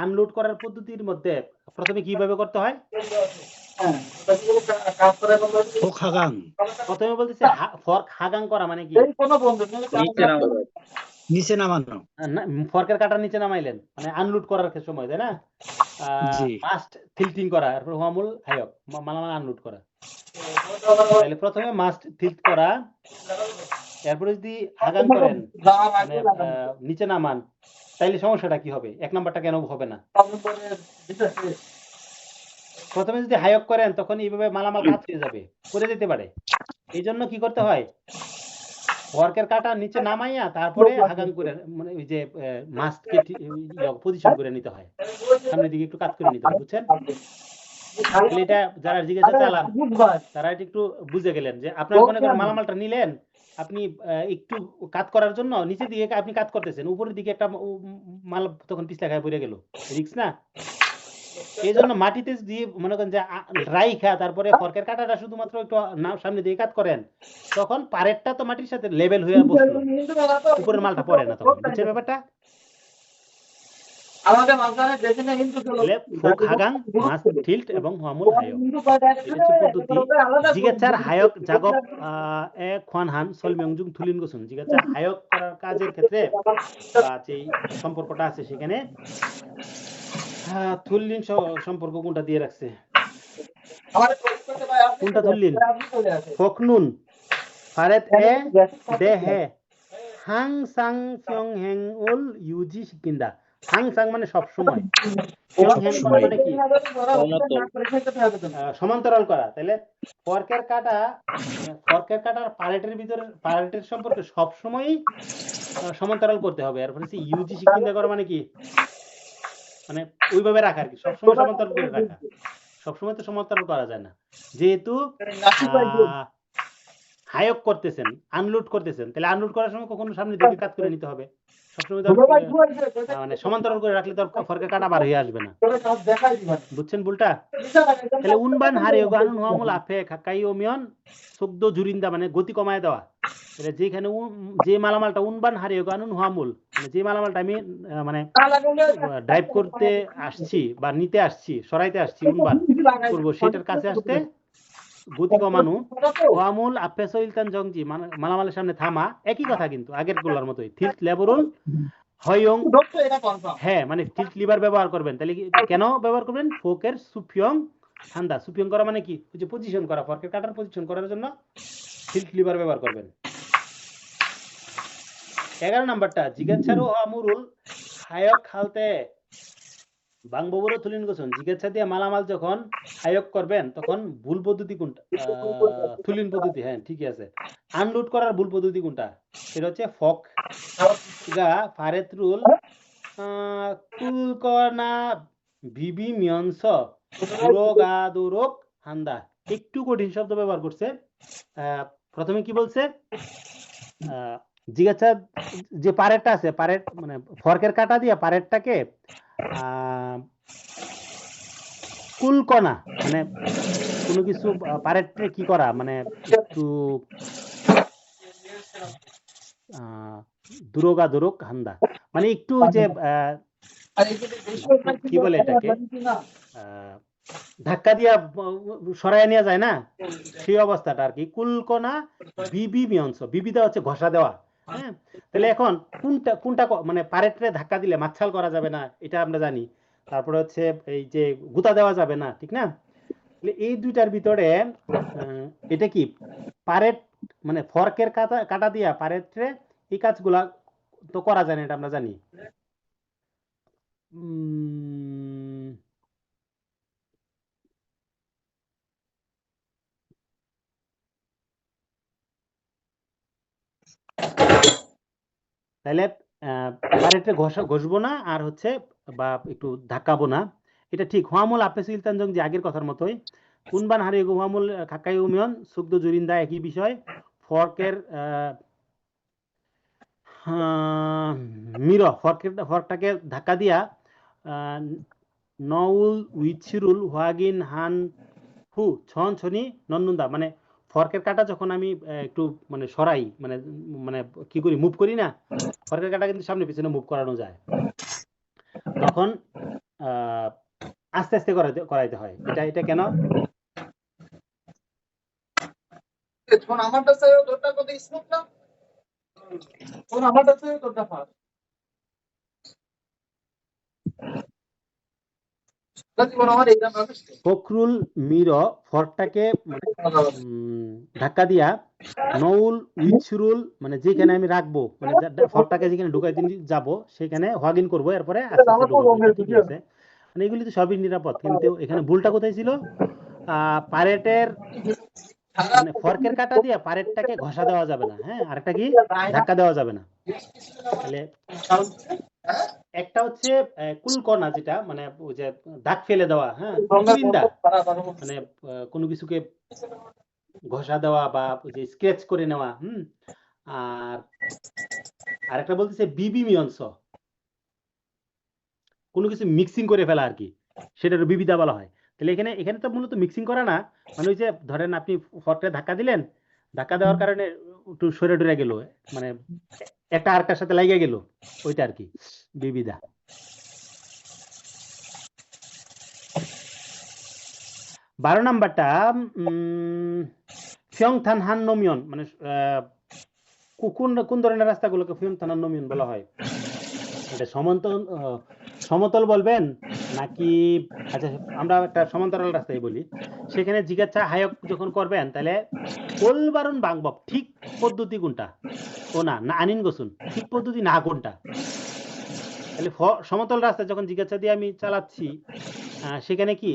আনলোড করার পদ্ধতির মধ্যে প্রথমে কিভাবে করতে হয়? ফোকহাগাং প্রথমে বলতেছে ফর্ক হাগাং করা মানে কি? নিচে নামানো। ফর্কের কাটার নিচে নামাইলেন মানে আনলোড করার সময়, তাই না? জি। মাস্ট থিল্টিং করা, এরপর হুয়ামুল হায়ক মালামাল আনলোড করা। তাহলে প্রথমে মাস্ট থিল্ট করা, এরপরে যদি হাগাং করেন মানে নিচে নামান, তাইলে সমস্যাটা কি হবে? 1 নাম্বারটা কেন হবে না? প্রথমে যদি হায়ক করেন তখন এইভাবে মালামাল কাজ হয়ে যাবে, পড়ে যেতে পারে। এই জন্য কি করতে হয়? ফর্কের কাটা নিচে নামাইয়া তারপরে হাগাং করে মানে ওই যে মাস্টকে পজিশন করে নিতে হয়, সামনের দিকে একটু কাজ করে নিতে হয়, বুঝছেন? তাহলে এটা যারা জিজ্ঞাসা চালান তারা এটা একটু বুঝে গেলেন যে আপনার মনে করেন মালামালটা নিলেন, আপনি একটু কাজ করার জন্য নিচে দিকে আপনি কাজ করতেছেন, উপরের দিকে একটা মাল তখন পিছলা খায় পড়ে গেল, রিস্ক না? এই জন্য মাটিতে দিয়ে মনে করেন যে রাইখা তারপরে ফর্কের কাটাটা শুধুমাত্র একটু সামনে দিয়ে কাজ করেন, তখন পারেরটা তো মাটির সাথে লেভেল হয়ে বসলো, উপরের মালটা পড়ে না তখন, বুঝছেন ব্যাপারটা? আমাদের মাঝখানে যেখানে হিন্দু ফোক হাগাং মাস্ট থিল্ট এবং হুয়ামুল হায়ক, এটা হচ্ছে পদ্ধতি। জিজ্ঞাসার হায়ক জাগব এ খোয়ানহান সলমিয়ংজুং থুলিন গোসুন, জিজ্ঞাসা হায়ক করার কাজের ক্ষেত্রে বা যে সম্পর্কটা আছে সেখানে থুল্লিন সম্পর্ক কোনটা দিয়ে রাখছে? কোনটা থুল্লিন? ফকনুন ফারেত এ দে হে হাং সাং ফিয়ং হেং উল ইউজি শিকিন্দা। হাং সাং মানে সব সময়, ফিয়ং হেং মানে কি? সমান্তরাল করা। তাহলে ফর্কের কাটার পারেটের ভিতরে পারেটের সম্পর্কে সব সময়ই সমান্তরাল করতে হবে। এরপরে ইউজি শিকিন্দা করা মানে কি? মানে ওইভাবে রাখা আর কি, সবসময় সমান্তরাল করে রাখা। সবসময় তো সমান্তরাল করা যায় না, যেহেতু হায়ক করতেছেন, আনলোড করতেছেন, তাহলে আনলোড করার সময় কখনো সামনে দিকে কাজ করে নিতে হবে। সবসময় তো মানে সমান্তরাল করে রাখলে তো ফর্কের কাটা বার হয়ে আসবে না, বুঝছেন ভুলটা? তাহলে উনবান হারে গানুন হুয়ামুল আফে খাকাই ওমিয়ন শব্দ জুরিন্দা মানে গতি কমায় দেওয়া। তাহলে যেখানে যে মালামালটা উনবান হারে গানুন হুয়ামুল মানে যে মালামালটা আমি মানে ড্রাইভ করতে আসছি বা নিতে আসছি, সরাইতে আসছি, উনবান করবো, সেটার কাছে আসতে গতি কমানো। ওয়ামুল আফেস ইলতান জংজি মালামালের সামনে থামা, একই কথা কিন্তু আগের গুলার মতোই। থিল্ট লেবরুল হয়ং হ্যাঁ মানে টিল্ট লিভার ব্যবহার করবেন। তাহলে কেন ব্যবহার করবেন? ফোকের সুফিয়ং ঠান্ডা, সুফিয়ং করা মানে কি? ওই যে পজিশন করা, ফর্কের কাটার পজিশন করার জন্য টিল্ট লিভার ব্যবহার করবেন। 11 নাম্বারটা জিজ্ঞাসারও আমুরুল হায়ক খালতে বাংববুরো তুলিন গোছন, জিজ্ঞাসা দিয়ে মালামাল যখন হায়ক করবেন তখন ভুল পদ্ধতি কোনটা? তুলিন পদ্ধতি, হ্যাঁ ঠিকই আছে। আনলোড করার ভুল পদ্ধতি কোনটা? সেটা হচ্ছে ফক গা ফারেত্রুল কুলকনা বিবি মিয়ন্স দুরোক হান্দা। একটু কঠিন শব্দ ব্যবহার করছে। প্রথমে কি বলছে? জিজ্ঞাসা যে পারেটটা আছে, পারেট মানে ফর্কের কাটা দিয়ে পারেটটাকে কুলকনা মানে কোনো কিছু পারেটে কি করা মানে একটু দুরোক হান্দা মানে একটু যে কি বলে এটাকে ধাক্কা দিয়া সরাই নেওয়া যায় না, সেই অবস্থাটা আর কি। কুলকনা বিবি মিয়ংস, বিবিটা হচ্ছে ঘষা দেওয়া। হ্যাঁ, তাহলে এখন কোনটা মানে পারেটে ধাক্কা দিলে মাছাল করা যাবে না, এটা আমরা জানি। তারপরে হচ্ছে এই যে গুতা দেওয়া যাবে না, ঠিক না? এই দুইটার ভিতরে এটা কি পারেট মানে ফর্কের কাটা দিয়া পারেটে এই কাজগুলা তো করা যায় না, এটা আমরা জানি। তাহলে পারেটে ঘষবো না আর হচ্ছে বা একটু ধাক্কাবো না, এটা ঠিক। হোয়ামুল আপেসু ইলতানজং যে আগের কথার মতোই কুনবান হারিয়ে হোয়ামুল খাক্কাই উমিয়ন সুগদ জুরিন্দা একই বিষয়। ফর্কের ফর্কটাকে ধাক্কা দিয়া নউল উইচিরুল হোয়াগিন হান হু ছন ছনি নন্নুন্দা, মানে ফর্কের কাটা যখন আমি একটু মানে সরাই, মানে মানে কি করি, মুভ করি না, ফর্কের কাটা কিন্তু সামনে পিছনে মুভ করানো যায়, তখন আস্তে আস্তে করাইতে হয়। এটা কেন? শোন আমারটা চেয়ে তোরটা কত স্মুথ না? শোন আমারটা চেয়ে তোরটা ফাস্ট। ফখরুল মির ফর্কটাকে মানে ধাক্কা দিয়া নউল উইচরুল মানে যেখানে আমি রাখবো, মানে ফর্কটাকে যেখানে ঢুকাইতে যাব সেখানে হোয়াগিন করবো, এরপরে আস্তে আস্তে ঢুকাবো, এটা ঠিকই আছে। মানে এগুলি তো সবই নিরাপদ, কিন্তু এখানে ভুলটা কোথায় ছিল? পারেটের মানে ফর্কের কাটা দিয়ে পারেটটাকে ঘষা দেওয়া যাবে না, হ্যাঁ, আরেকটা কি ধাক্কা দেওয়া যাবে না। তাহলে একটা হচ্ছে কুলকণা, যেটা মানে ওই যে দাগ ফেলে দেওয়া, হ্যাঁ, চুরিন্দা, মানে কোনো কিছুকে ঘষা দেওয়া বা ওই যে স্কেচ করে নেওয়া, আর আরেকটা বলতেছে বিবি মিয়ংস, কোনো কিছু মিক্সিং করে ফেলা আর কি, সেটার বিবিধা বলা হয়। তাহলে এখানে এখানে তো মূলত মিক্সিং করা না, মানে ওই যে ধরেন আপনি ফর্কটা ধাক্কা দিলেন, ধাক্কা দেওয়ার কারণে একটু সরে টরে গেল, মানে একটা আরেকটার সাথে লাগিয়ে গেল, ওইটা আর কি বিবিধা। বারো নাম্বারটা ফিয়ং থান হান নমিয়ন, মানে কোন কোন ধরনের রাস্তাগুলোকে ফিয়ং থান হান নমিয়ন বলা হয়? এটা সমতল বলবেন নাকি? আচ্ছা, আমরা একটা সমান্তরাল রাস্তায় বলি। সেখানে জিজ্ঞাসা হায়ক যখন করবেন, তাহলে ওলবারুন বাংবব ঠিক পদ্ধতি কোনটা? ও না না আনিন গোসুন ঠিক পদ্ধতি না কোনটা? তাহলে সমতল রাস্তা যখন জিজ্ঞাসা দিয়ে আমি চালাচ্ছি, সেখানে কি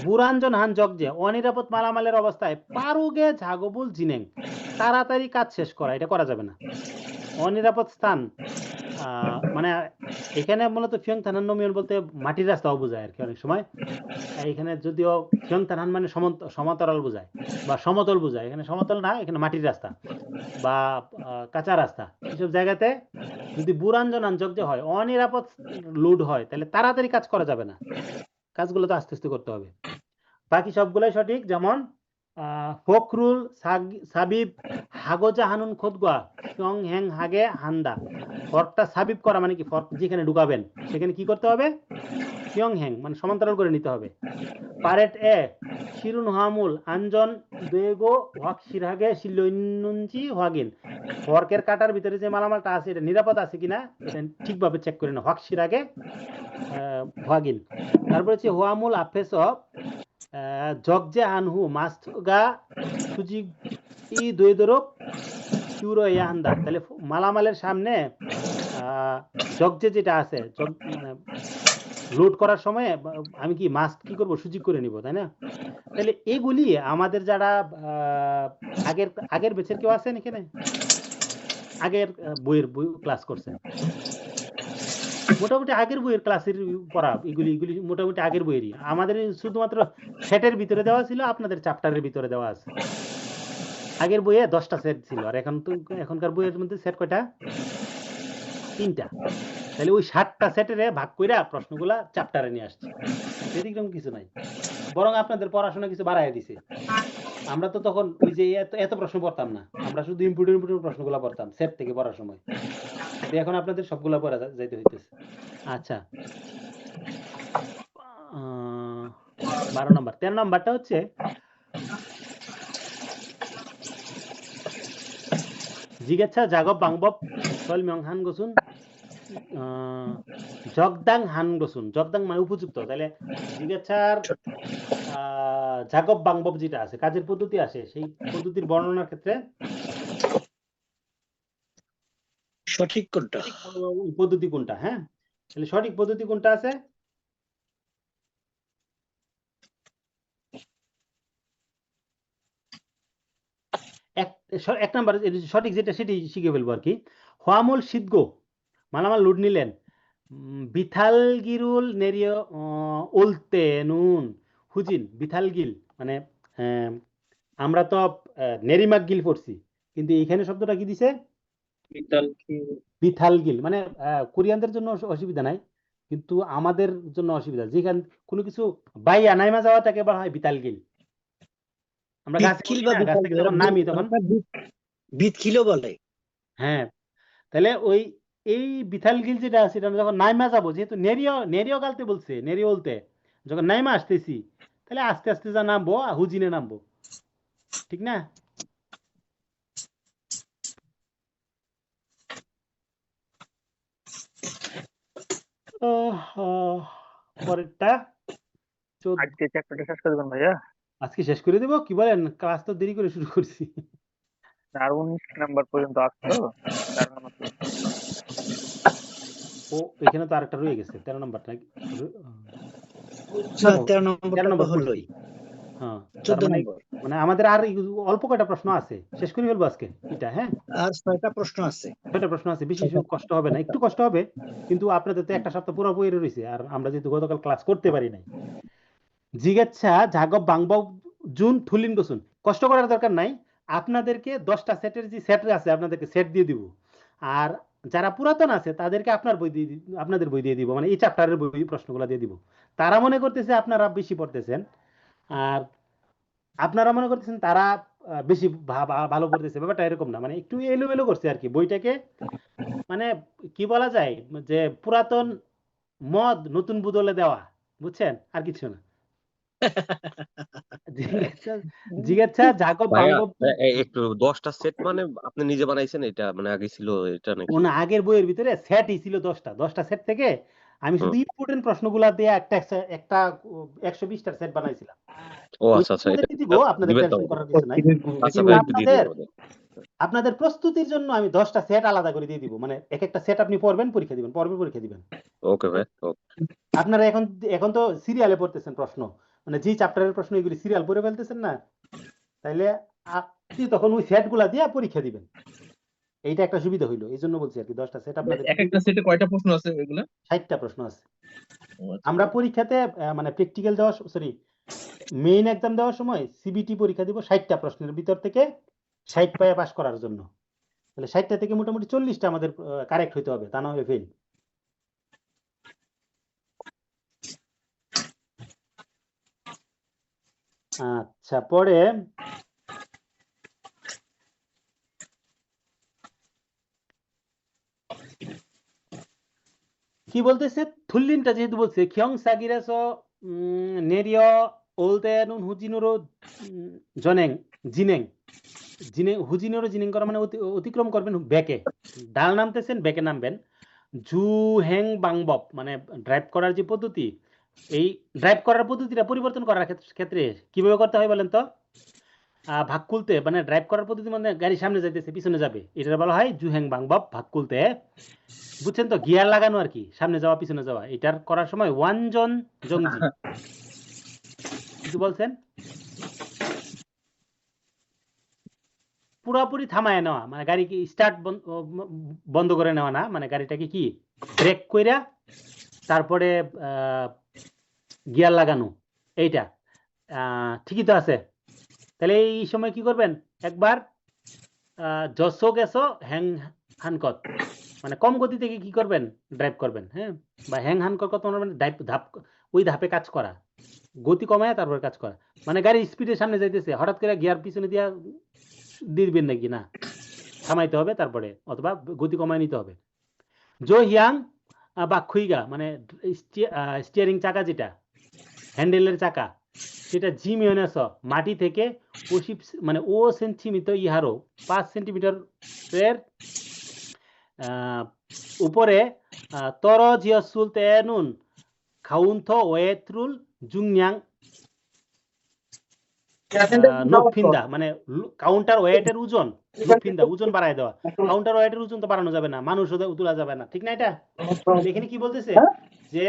বুরাঞ্জন হান জগজে অনিরাপদ মালামালের অবস্থায় পারুগে ঝাগবুল জিনেং তাড়াতাড়ি কাজ শেষ করা, এটা করা যাবে না। অনিরাপদ স্থান মানে এখানে মূলত ফিয়ং থানান নমিয়ন বলতে মাটির রাস্তাও বোঝায় আর কি অনেক সময়। এখানে যদিও ফিয়ং থানান মানে সমান্তরাল বোঝায় বা সমতল বোঝায়, এখানে সমতল না, এখানে মাটির রাস্তা বা কাঁচা রাস্তা। এসব জায়গাতে যদি বুরাঞ্জনান জগজে হয়, অনিরাপদ লোড হয়, তাহলে তাড়াতাড়ি কাজ করা যাবে না, কাজগুলো তো আস্তে আস্তে করতে হবে। বাকি সবগুলাই সঠিক, যেমন ফখরুল সাবিব হাগোজা হানুন খোদগা চং হ্যাং হাগে হান্দা। ফর্কটা সাবিব করা মানে কি, ফর্ক যেখানে ঢুকাবেন সেখানে কি করতে হবে? কিয়ং হ্যাং মানে সমান্তরাল করে নিতে হবে। পারেট এ শিরুন হামুল আঞ্জন দেগো ওয়াক শিরহাগে শিলইনুনজি হোয়াগিন, ফর্কের কাটার ভিতরে যে মালামালটা আছে এটা নিরাপদ আছে কিনা এটা ঠিকভাবে চেক করে না, ওয়াক শিরহাগে হোয়াগিন। তারপরে হচ্ছে হোয়ামুল আফেস জগজে আনহু মাস্তগা সুজি ই দৈদরক কিউরো ইয়াহান্দা। তাহলে মালামালের সামনে জগজে যেটা আছে, মানে লোড করার সময় আমি কি মাস্ক কি করব, সুযোগ করে নিব, তাই না? তাহলে এগুলি আমাদের যারা আগের আগের ব্যাচের কেউ আছেন এখানে, আগের বইয়ের বই ক্লাস করছেন, মোটামুটি আগের বইয়ের ক্লাসের পড়া, এগুলি মোটামুটি আগের বইয়েরই। আমাদের শুধুমাত্র সেটের ভিতরে দেওয়া ছিল, আপনাদের চ্যাপ্টারের ভিতরে দেওয়া আছে। আগের বইয়ে 10টা সেট ছিল, আর এখন তো এখনকার বইয়ের মধ্যে সেট কয়টা? 3টা। তাহলে ওই 7টা সেটের ভাগ কইরা প্রশ্নগুলা চ্যাপ্টারে নিয়ে আসছে, ব্যতিক্রম কিছু নাই, বরং আপনাদের পড়াশোনা কিছু বাড়াইয়া দিছে। আমরা তো তখন ওই যে এত প্রশ্ন পড়তাম না, আমরা শুধু ইম্পর্টেন্ট প্রশ্নগুলো পড়তাম সেট থেকে পড়ার সময়, এখন আপনাদের সবগুলা পড়া যাইতে হইতেছে। আচ্ছা, 12 নম্বর। 13 নম্বরটা হচ্ছে জিজ্ঞাসা জাগব বাংবব সল মিয়ং হান গসুন জগদাং হান গসুন। জগদাং মানে উপযুক্ত, তাহলে জিজ্ঞাসার জাগব বাংবব যেটা আছে, কাজের পদ্ধতি আছে, সেই পদ্ধতির বর্ণনার ক্ষেত্রে সঠিক কোনটা? পদ্ধতি কোনটা? হ্যাঁ, তাহলে সঠিক পদ্ধতি কোনটা আছে? এক নাম্বার সঠিক যেটা সেটি শিখে ফেলবো আর কি। হোয়ামল সিদ্ধ মালামাল লুট নিলেন বিথালগিরুল নেরিয় উলতে নুন হুজিন বিথালগিল মানে আমরা তো নেরিমাগগিল পড়ছি কিন্তু এখানে শব্দটা কি দিছে বিতাল কি বিথালগিল মানে কোরিয়ানদের জন্য অসুবিধা নাই কিন্তু আমাদের জন্য অসুবিধা যেখানে কোনো কিছু বাইয়া নাইমা যাওয়াটাকে বলা হয় বিতালগিল আমরা গাছে বিতকিল উঠি বা না, গাছ থেকে যখন নামি তখন বিতকিলও বলে। হ্যাঁ তাহলে ওই এই বিথালগিল যেটা আছে এটা আমরা যখন নাইমা যাবো যেহেতু নেরিয় নেরিয় গালতে বলছে নেরিয় বলতে যখন নাইমা আসতেছি তাহলে আস্তে আস্তে যা নামবো হুজিনে নামবো ঠিক না পরেরটা আজকে চ্যাপ্টারটা শেষ করে দেবেন ভাইয়া আজকে শেষ করে দেবো কি বলেন ক্লাস তো দেরি করে শুরু করছি আর 19 নাম্বার পর্যন্ত আসতো 4 নাম্বার ও এখানে তো আরেকটা রয়ে গেছে 13 নাম্বারটা 13 নম্বরটা নম্বর তো হলোই। হ্যাঁ 14 মানে নম্বর। মানে আমাদের আর অল্প কয়টা প্রশ্ন আছে শেষ করে ফেলবো আজকে এটা হ্যাঁ আর 6টা প্রশ্ন আছে। ছয়টা প্রশ্ন আছে বেশি কষ্ট হবে না একটু কষ্ট হবে কিন্তু আপনাদের তো একটা সপ্তাহ পুরো বইয়ের রয়েছে আর আমরা যেহেতু গতকাল ক্লাস করতে পারি নাই জিজ্ঞাসা জাগব বাংব জুন থুলিন বসুন কষ্ট করার দরকার নাই আপনাদেরকে 10টা সেটের যে সেট আছে আপনাদেরকে সেট দিয়ে দিব আর যারা পুরাতন আছে তাদেরকে আপনাদের বই দিয়ে দিব মানে এই চ্যাপ্টারের বই প্রশ্নগুলো দিয়ে দিব তারা মনে করতেছে আপনারা বেশি পড়তেছেন আর আপনারা মনে করতেছেন তারা বেশি ভালো পড়তেছে ব্যাপারটা এরকম না মানে একটু এলোমেলো করছে আর কি বইটাকে মানে কি বলা যায় যে পুরাতন মদ নতুন বদলে দেওয়া বুঝছেন আর কিছু না জিজ্ঞাসা জাগব ভাইয়া বাংব একটু 10টা সেট মানে আপনি নিজে বানাইছেন এটা মানে আগে ছিল এটা নাকি কোন আগের বইয়ের ভিতরে সেটই ছিল 10টা সেট থেকে আমি শুধু ইম্পর্টেন্ট প্রশ্নগুলা দিয়ে একটা 120টার সেট বানাইছিলাম ও আচ্ছা আচ্ছা এটা দিব আপনাদের দিবেন তো টেনশন করার কিছু নাই আচ্ছা কিন্তু ভাই একটু দিয়ে দিন আমাদের। আপনাদের প্রস্তুতির জন্য আমি 10টা সেট আলাদা করে দিয়ে দিব মানে এক একটা সেট আপনি পড়বেন পরীক্ষা দিবেন ওকে ভাই ওকে আপনারা এখন তো সিরিয়ালে পড়তেছেন প্রশ্ন মানে যে চ্যাপ্টারের প্রশ্ন এগুলি সিরিয়াল পড়ে ফেলতেছেন না তাইলে আপনি তখন ওই সেটগুলা দিয়ে পরীক্ষা দিবেন এইটা একটা সুবিধা হইলো এই জন্য বলছি আর কি 10টা সেট আপনাদের এক একটা সেটে কয়টা প্রশ্ন আছে এগুলা 60টা প্রশ্ন আছে আমরা পরীক্ষাতে মানে প্র্যাকটিক্যাল দেওয়া সরি মেইন এক্সাম দেওয়ার সময় সিবিটি পরীক্ষা দিব 60টা প্রশ্নের ভিতর থেকে 60 পায়ে পাস করার জন্য তাহলে 60টা থেকে মোটামুটি 40টা আমাদের কারেক্ট হইতে হবে তা না হলে ফেল আচ্ছা পরে কি বলতেছে থুল্লিনটা যেহেতু বলছে খিয়ং সাগিরাস নেরিয় ওলতেনুন হুজিনুরো জনেং জিনেং জিনে হুজিনুরো জিনেং করা মানে অতিক্রম করবেন ব্যাকে ডাল নামতেছেন ব্যাকে নামবেন জু হ্যাং বাংবপ মানে ড্রাইভ করার যে পদ্ধতি এই ড্রাইভ করার পদ্ধতিটা পরিবর্তন করার ক্ষেত্রে কিভাবে করতে হয় বলেন তো ভাগ খুলতে মানে ড্রাইভ করার পদ্ধতি মানে গাড়ি সামনে যাইতেছে পিছনে যাবে এটা বলা হয় জু হ্যাং বাংবপ ভাগ খুলতে বুঝছেন তো গিয়ার লাগানো আর কি সামনে যাওয়া পিছনে যাওয়া এটার করার সময় ওয়ানজন জংজি কিছু বলছেন পুরোপুরি থামায় নেওয়া মানে গাড়ি কি স্টার্ট বন্ধ করে নেওয়া না মানে গাড়িটাকে কি ব্রেক কইরা তারপরে গিয়ার লাগানো এইটা ঠিকই তো আছে তাহলে এই সময় কি করবেন একবার জসো গেছো হ্যাং হানকত মানে কম গতি থেকে কি করবেন ড্রাইভ করবেন হ্যাঁ বা হ্যাং হানকত কত মানে ওই ধাপে কাজ করা গতি কমায় তারপর কাজ করা মানে গাড়ি স্পিডের সামনে যাইতেছে হঠাৎ করে গিয়ার পিছনে দিয়া দিবেন নাকি না থামাইতে হবে তারপরে অথবা গতি কমায় নিতে হবে জো হিয়াং বা খুইগা মানে স্টিয়ারিং চাকা যেটা হ্যান্ডেলের চাকা সেটা জিমিয়নেস মাটি থেকে 80 মানে ও সেন্টিমিটার ইহারও 5 সেন্টিমিটারের উপরে তরজিয়াসুল তেনুন খাউন্থ ওয়েত্রুল জুংয়াং লুকফিন্দা মানে কাউন্টার ওয়েটের ওজন লুকফিন্দা ওজন বাড়ায় দেওয়া কাউন্টার ওয়েটের ওজন তো বাড়ানো যাবে না মানুষও তোলা যাবে না ঠিক না এটা এখানে কি বলতেছে যে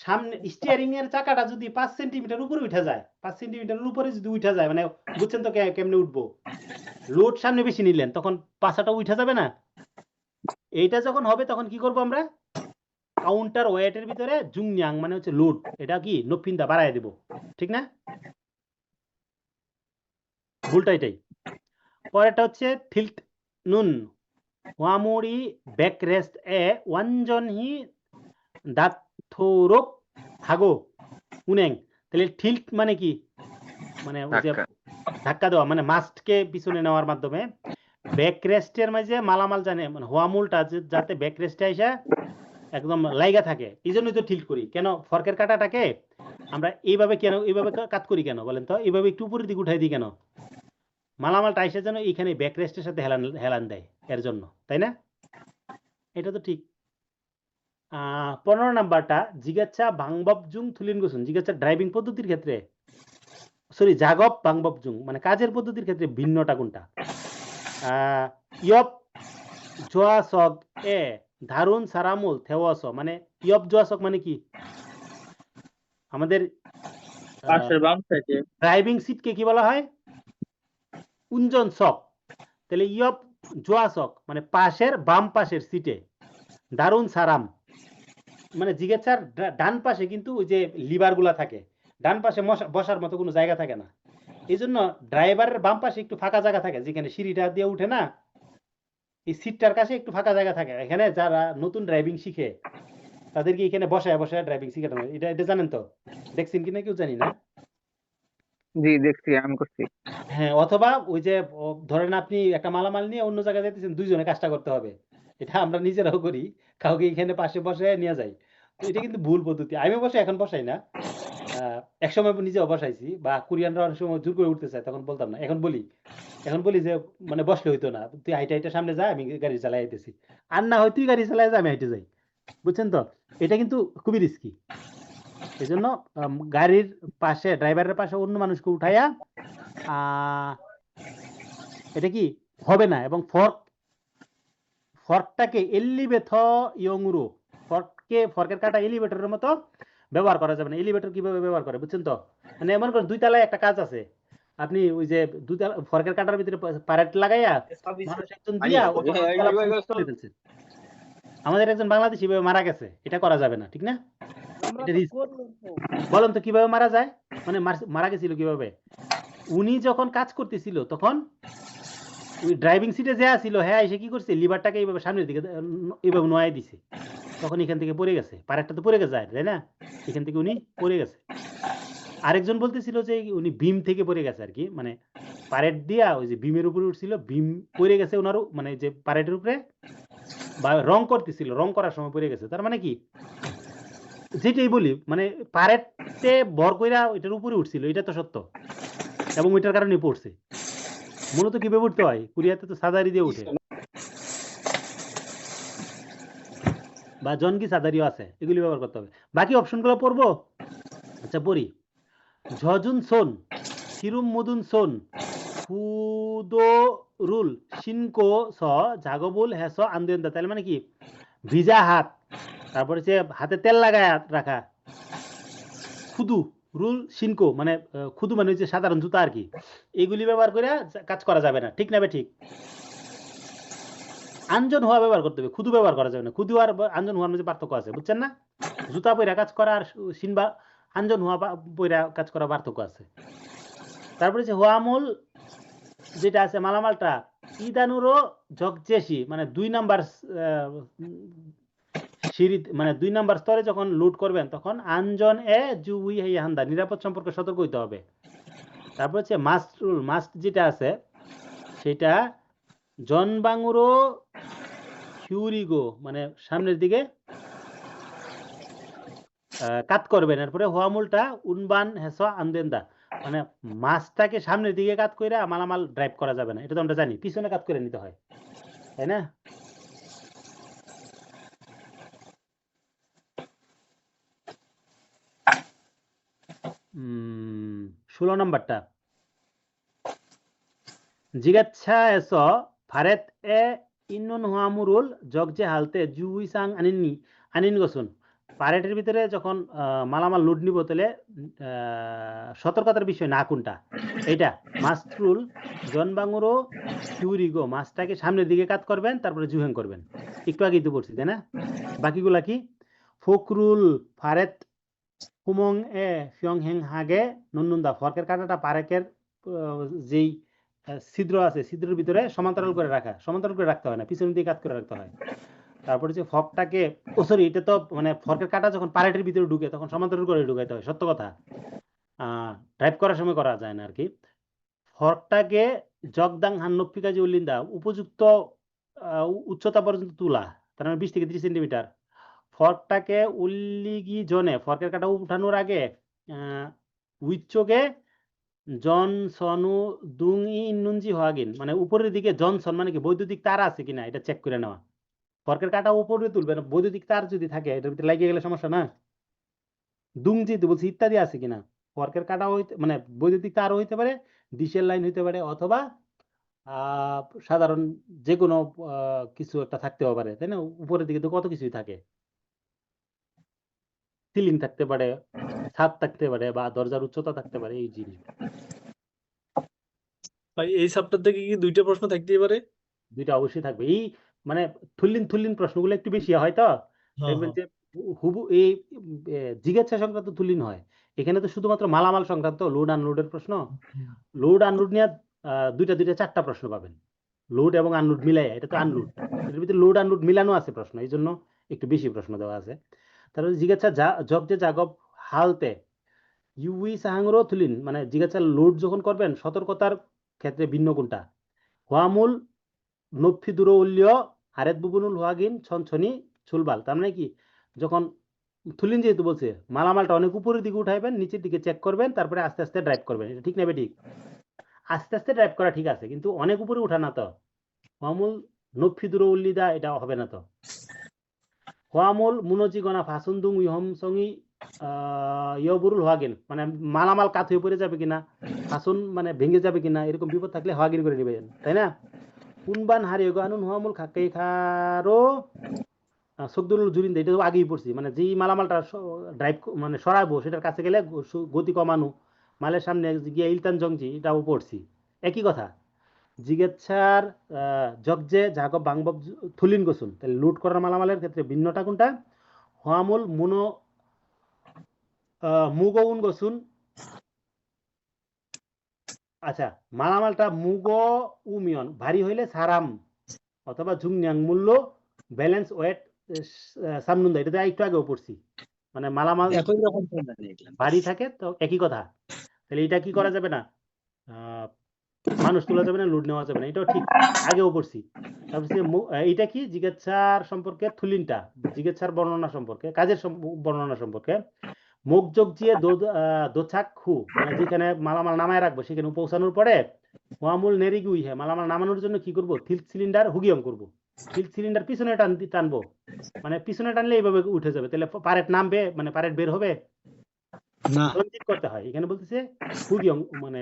সামনে স্টিয়ারিং এর চাকাটা যদি 5 সেন্টিমিটার উপরে উঠে যায় 5 সেন্টিমিটারের উপরে যদি উঠে যায় মানে বুঝছেন তো কেমনে উঠবো লোড সামনে বেশি নিলেন তখন পাছাটা উঠে যাবে না এইটা যখন হবে তখন কি করব আমরা কাউন্টার ওয়েটের ভিতরে জুংয়াং মানে হচ্ছে লোড এটা কি নফিন্দা বাড়ায় দেব ঠিক না ভুলটা এটাই পরেরটা হচ্ছে থিল্ট নুন ওয়ামুরি ব্যাক রেস্ট এ ওয়ানজন হি দাথোরক হাগো উনেং তাহলে থিল্ট মানে কি মানে ওই যে ধাক্কা। ধাক্কা দেওয়া মানে মাস্টকে পিছনে নেওয়ার মাধ্যমে ব্যাক রেস্টের মাঝে মালামাল জানে মানে হোয়ামুলটা যাতে ব্যাক রেস্টে এসে একদম লাইগা থাকে এই জন্যই তো টিল্ট করি কেন ফর্কের কাঁটাটাকে আমরা এইভাবে কেন এইভাবে কাট করি কেন বলেন তো এইভাবে একটু উপরের দিকে উঠাই দিই কেন মালামালটা এসে যেন এইখানে ব্যাক রেস্টের সাথে হেলান দেয় এর জন্য তাই না এটা তো ঠিক 15 নাম্বারটা জিজ্ঞাসা ভাংববজুং থুলিন গোসুন জিজ্ঞাসা ড্রাইভিং পদ্ধতির ক্ষেত্রে সরি জাগব ভাংববজুং মানে কাজের পদ্ধতির ক্ষেত্রে ভিন্নটা কোনটা ইয়প জোয়াসক এ ধারুন সারামুল থেওয়াস মানে ইয়প জোয়াসক মানে কি আমাদের পাশের বাম সাইডে ড্রাইভিং সিটকে কি বলা হয় উঞ্জন সক তাহলে ইয়প জোয়াসক মানে পাশের বাম পাশের সিটে দারুন সারাম মানে জিজ্ঞাসার ডান পাশে কিন্তু ওই যে লিভার গুলা থাকে ডান পাশে বসার মতো কোনো জায়গা থাকে না এই জন্য ড্রাইভারের বাম পাশে একটু ফাঁকা জায়গা থাকে যেখানে সিঁড়িটা দিয়ে উঠে না এই সিটটার কাছে একটু ফাঁকা জায়গা থাকে এখানে যারা নতুন ড্রাইভিং শিখে তাদেরকে এখানে বসায় বসায় ড্রাইভিং শিখাতে হয় এটা জানেন তো দেখছেন কিনা কেউ জানি না জি দেখছি আমি করছি হ্যাঁ অথবা ওই যে ধরেন আপনি একটা মালামাল নিয়ে অন্য জায়গায় যেতেছেন দুইজনে কাজটা করতে হবে এটা আমরা নিজেরাও করি কাউকে এখানে পাশে বসে নিয়ে যাই তো এটা কিন্তু ভুল পদ্ধতি আমি বসে এখন বসাই না একসময় নিজেও বসাইছি বা কোরিয়ানরা অনেক সময় জোর করে উঠতে চায় তখন বলতাম না এখন বলি যে মানে বসলে হইতো না তুই হাইটে হাইটে সামনে যা আমি গাড়ি চালাই আইতেছি আর না হয় তুই গাড়ি চালাই যা আমি হাইটে যাই বুঝছেন তো এটা কিন্তু খুবই রিস্কি এই জন্য গাড়ির পাশে ড্রাইভারের পাশে অন্য মানুষকে উঠাইয়া এটা কি হবে না এবং ফর্কটাকে এলিভেথ ইয়ংরু ফর্কের কাটা এলিভেটরের মতো ব্যবহার করা যাবে না এলিভেটর কিভাবে ব্যবহার করে বুঝছেন তো মানে এমন করে দুই তলায় একটা কাজ আছে আপনি ওই যে ফর্কের কাটার ভিতরে পারেট লাগাইয়া মানুষ একজন দিয়া আমাদের একজন বাংলাদেশি ভাবে মারা গেছে এটা করা যাবে না ঠিক না বলেন তো কিভাবে মারা যায় মানে মারা গেছিল কিভাবে উনি যখন কাজ করতেছিল তখন ওই ড্রাইভিং সিটে যে ছিল হ্যাঁ এসে কি করছে লিভারটাকে এইভাবে সামনের দিকে এইভাবে নোয়াই দিছে তখন এখান থেকে পড়ে গেছে পারেটটা তো পড়ে গেছে তাই না এখান থেকে উনি পড়ে গেছে আরেকজন বলতেছিল যে উনি বিম থেকে পড়ে গেছে আর কি মানে পারেট দিয়া ওই যে বিমের উপরে উঠছিল বিম পড়ে গেছে ওনারও মানে যে পারেটের উপরে বা রং করতেছিল রং করার সময় পড়ে গেছে তার মানে কি যেটাই বলি মানে পারেটে ভর কইরা ওইটার উপরে উঠছিল এটা তো সত্য এবং ওইটার কারণে পড়ছে মূলত কিভাবে উঠতে হয় কোরিয়াতে তো সাদারি দিয়ে উঠে বা জনকি সাদারিও আছে এগুলি ব্যবহার করতে হবে বাকি অপশনগুলো পড়বো আচ্ছা পড়ি ঝজুন সোন হিরুম মুদুন সোন ফুদো রুল শিনকো স জাগবুল হেস আন্দোলন তাহলে মানে কি ভিজা হাত তারপরে যে হাতে তেল লাগায় রাখা খুদু রুল শিনকো মানে খুদু মানে হচ্ছে সাধারণ জুতা আর কি এগুলি ব্যবহার করে কাজ করা যাবে না ঠিক না ঠিক আঞ্জন হওয়া ব্যবহার করতে হবে খুদু ব্যবহার করা যাবে না খুদু আর আঞ্জন হওয়ার মধ্যে পার্থক্য আছে বুঝছেন না জুতা পয়রা কাজ করা আর শিনবা আঞ্জন হওয়া পয়রা কাজ করা পার্থক্য আছে তারপরে যে হোয়ামুল যেটা আছে মালামালটা ইদানুরো জগজেসি মানে 2 নাম্বার সিঁড়ি মানে 2 নাম্বার স্তরে যখন লুট করবেন তখন আঞ্জন এ জুই হান্দা নিরাপদ সম্পর্কে সতর্ক হইতে হবে তারপর হচ্ছে মাস্ট যেটা আছে সেটা জনবাঙ্গুরো হিউরিগো মানে সামনের দিকে কাট করবেন এরপরে হোয়ামুলটা উনবান হেস আন্দেন্দা মানে মাছটাকে সামনের দিকে কাট করে মালামাল ড্রাইভ করা যাবে না এটা তো আমরা জানি পিছনে কাট করে নিতে হয় তাই না 16 নম্বরটা জিগাচ্ছা에서 바렛에 있는 화물을 적재 할때 주의사항 아닌 것은 পারেটের ভিতরে যখন মালামাল লোড নিব তাহলে সতর্কতার বিষয় না কোনটা এটা মাস্টরুল জনবাঙ্গুরো কিউরিগো মাছটাকে সামনের দিকে কাট করবেন তারপরে জুহেং করবেন একটু আগেই তো পড়ছি তাই না? বাকিগুলা কি? ফখরুল ফারেত হুমং এ ফিয়ং হেং হাগে নুননুন্দা। ফরকের কাঁটাটা পারেকের যেই ছিদ্র আছে ছিদ্রের ভিতরে সমান্তরাল করে রাখা, সমান্তরাল করে রাখতে হয় না, পিছনের দিকে কাত করে রাখতে হয়। তারপর হচ্ছে ফকটাকে সরি এটা তো মানে ফরকের কাঁটা যখন পারেটের ভিতরে ঢুকে তখন সমান্তরাল করে ঢুকাইতে হয়, সত্য কথা। ড্রাইভ করার সময় করা যায় না আর কি। ফর্কটাকে জগদাং হান্নপ্পি কাজে উল্লিন্দা, উপযুক্ত উচ্চতা পর্যন্ত তুলা, তার মানে 20 থেকে 30 সেন্টিমিটার। ফর্কটাকে উল্লিগি জনে, ফর্কের কাটা উঠানোর আগে উইচ্চকে জনসনু দুং ইন্নুঞ্জি হাগিন, মানে উপরের দিকে জনসন মানে কি বৈদ্যুতিক তার আছে কিনা এটা চেক করে নেওয়া। ফর্কের কাটা উপরে তুলবে না, বৈদ্যুতিক তার যদি থাকে এটার ভিতরে লাগিয়ে গেলে সমস্যা না। দুংজি তো বলছি ইত্যাদি আছে কিনা। ফর্কের কাটা হইতে মানে বৈদ্যুতিক তারও হইতে পারে, ডিশের লাইন হইতে পারে, অথবা সাধারণ যে কোনো কিছু একটা থাকতেও পারে, তাই না? উপরের দিকে তো কত কিছুই থাকে, সিলিং থাকতে পারে, ছাদ থাকতে পারে, বা দরজার উচ্চতা থাকতে পারে, এই জিনিস। ভাই এই চ্যাপ্টার থেকে কি 2টা প্রশ্ন থাকতেই পারে? দুইটা অবশ্যই থাকবে। এই মানে থুল্লিন প্রশ্নগুলো একটু বেশি হয় তো, দেখবেন যে হুবু এই জিজ্ঞাসা সংক্রান্ত থুল্লিন হয়। এখানে তো শুধুমাত্র মালামাল সংক্রান্ত লোড আনলোডের প্রশ্ন। লোড আনলোড নিয়ে দুইটা 4টা প্রশ্ন পাবেন, লোড এবং আনলোড মিলাই। এটা তো আনলোড, এর ভিতরে লোড আনলোড মিলানো আছে প্রশ্ন, এই জন্য একটু বেশি প্রশ্ন দেওয়া আছে। তারপরে জিজ্ঞাসা জগ যে জাগব হালতে ইউই সাহাংরো থুলিন, মানে জিজ্ঞাসা লোড যখন করবেন সতর্কতার ক্ষেত্রে ভিন্ন কোনটা। হোয়ামুল নফি দূর উল্লিয় হারেত বুবুনুল হোয়াগিন ছনছনি ছুলবাল, তার মানে কি যখন থুলিন যেহেতু বলছে মালামালটা অনেক উপরের দিকে উঠাইবেন, নিচের দিকে চেক করবেন, তারপরে আস্তে আস্তে ড্রাইভ করবেন। এটা ঠিক নেবে ঠিক, আস্তে আস্তে ড্রাইভ করা ঠিক আছে, কিন্তু অনেক উপরে উঠা না তো। হোয়ামুল নফি দূর উল্লিদা এটা হবে না তো। হোয়ামুল মুনজিগনা ফাসুন্দুং ইহম সঙ্গি ইয়বুরুল হোয়াগিন, মানে মালামাল কাত হয়ে পড়ে যাবে কিনা, ফাসুন মানে ভেঙে যাবে কিনা, এরকম বিপদ থাকলে হোয়াগিন করে নেবেন, তাই না? কুনবান হারিয়ে গানুন হোয়ামুল খাকাই খারো সগদুল জুরিন, এটা তো আগেই পড়ছি, মানে যেই মালামালটা ড্রাইভ মানে সরাবো সেটার কাছে গেলে গতি কমানো, মালের সামনে গিয়ে ইলতান জংজি, এটাও পড়ছি। একই কথা। জিজ্ঞাসার জগজে জাগব বাংবব থুলিন গোসুন, তাহলে লুট করার মালামালের ক্ষেত্রে ভিন্নটা কোনটা? হোয়ামুল মুনো মুগউন গোসুন। আচ্ছা, মালামালটা মুগ উমিয়ন ভারী হইলে সারাম অথবা জুংনিয়াং মূল্য ব্যালেন্স ওয়েট সামনুন্দা, এটা একটু আগেও পড়ছি। মানে মালামাল একই রকম দেখলাম। ভারী থাকে তো একই কথা, তাহলে এটা কি করা যাবে না, মানুষ তোলা যাবে না, লুট নেওয়া যাবে না, এটাও ঠিক আগেও পড়ছি। তারপর এইটা কি জিজ্ঞাসার সম্পর্কে থুলিনটা, জিজ্ঞাসার বর্ণনা সম্পর্কে, কাজের বর্ণনা সম্পর্কে। মুখযোগ দিয়ে দোছাক হু, মানে যেখানে মালামাল নামায় রাখবো সেখানে পৌঁছানোর পরে হোয়ামুল নেরিগুই হ্যাঁ, মালামাল নামানোর জন্য কি করব, থিল সিলিন্ডার হুগিয়ম করব। থিল সিলিন্ডার পিছনে টানবো, মানে পিছনে টানলে এইভাবে উঠে যাবে, তাহলে পারেট নামবে, মানে পারেট বের হবে না, জনজিন করতে হয়। এখানে বলতেছে হুগিয়ম মানে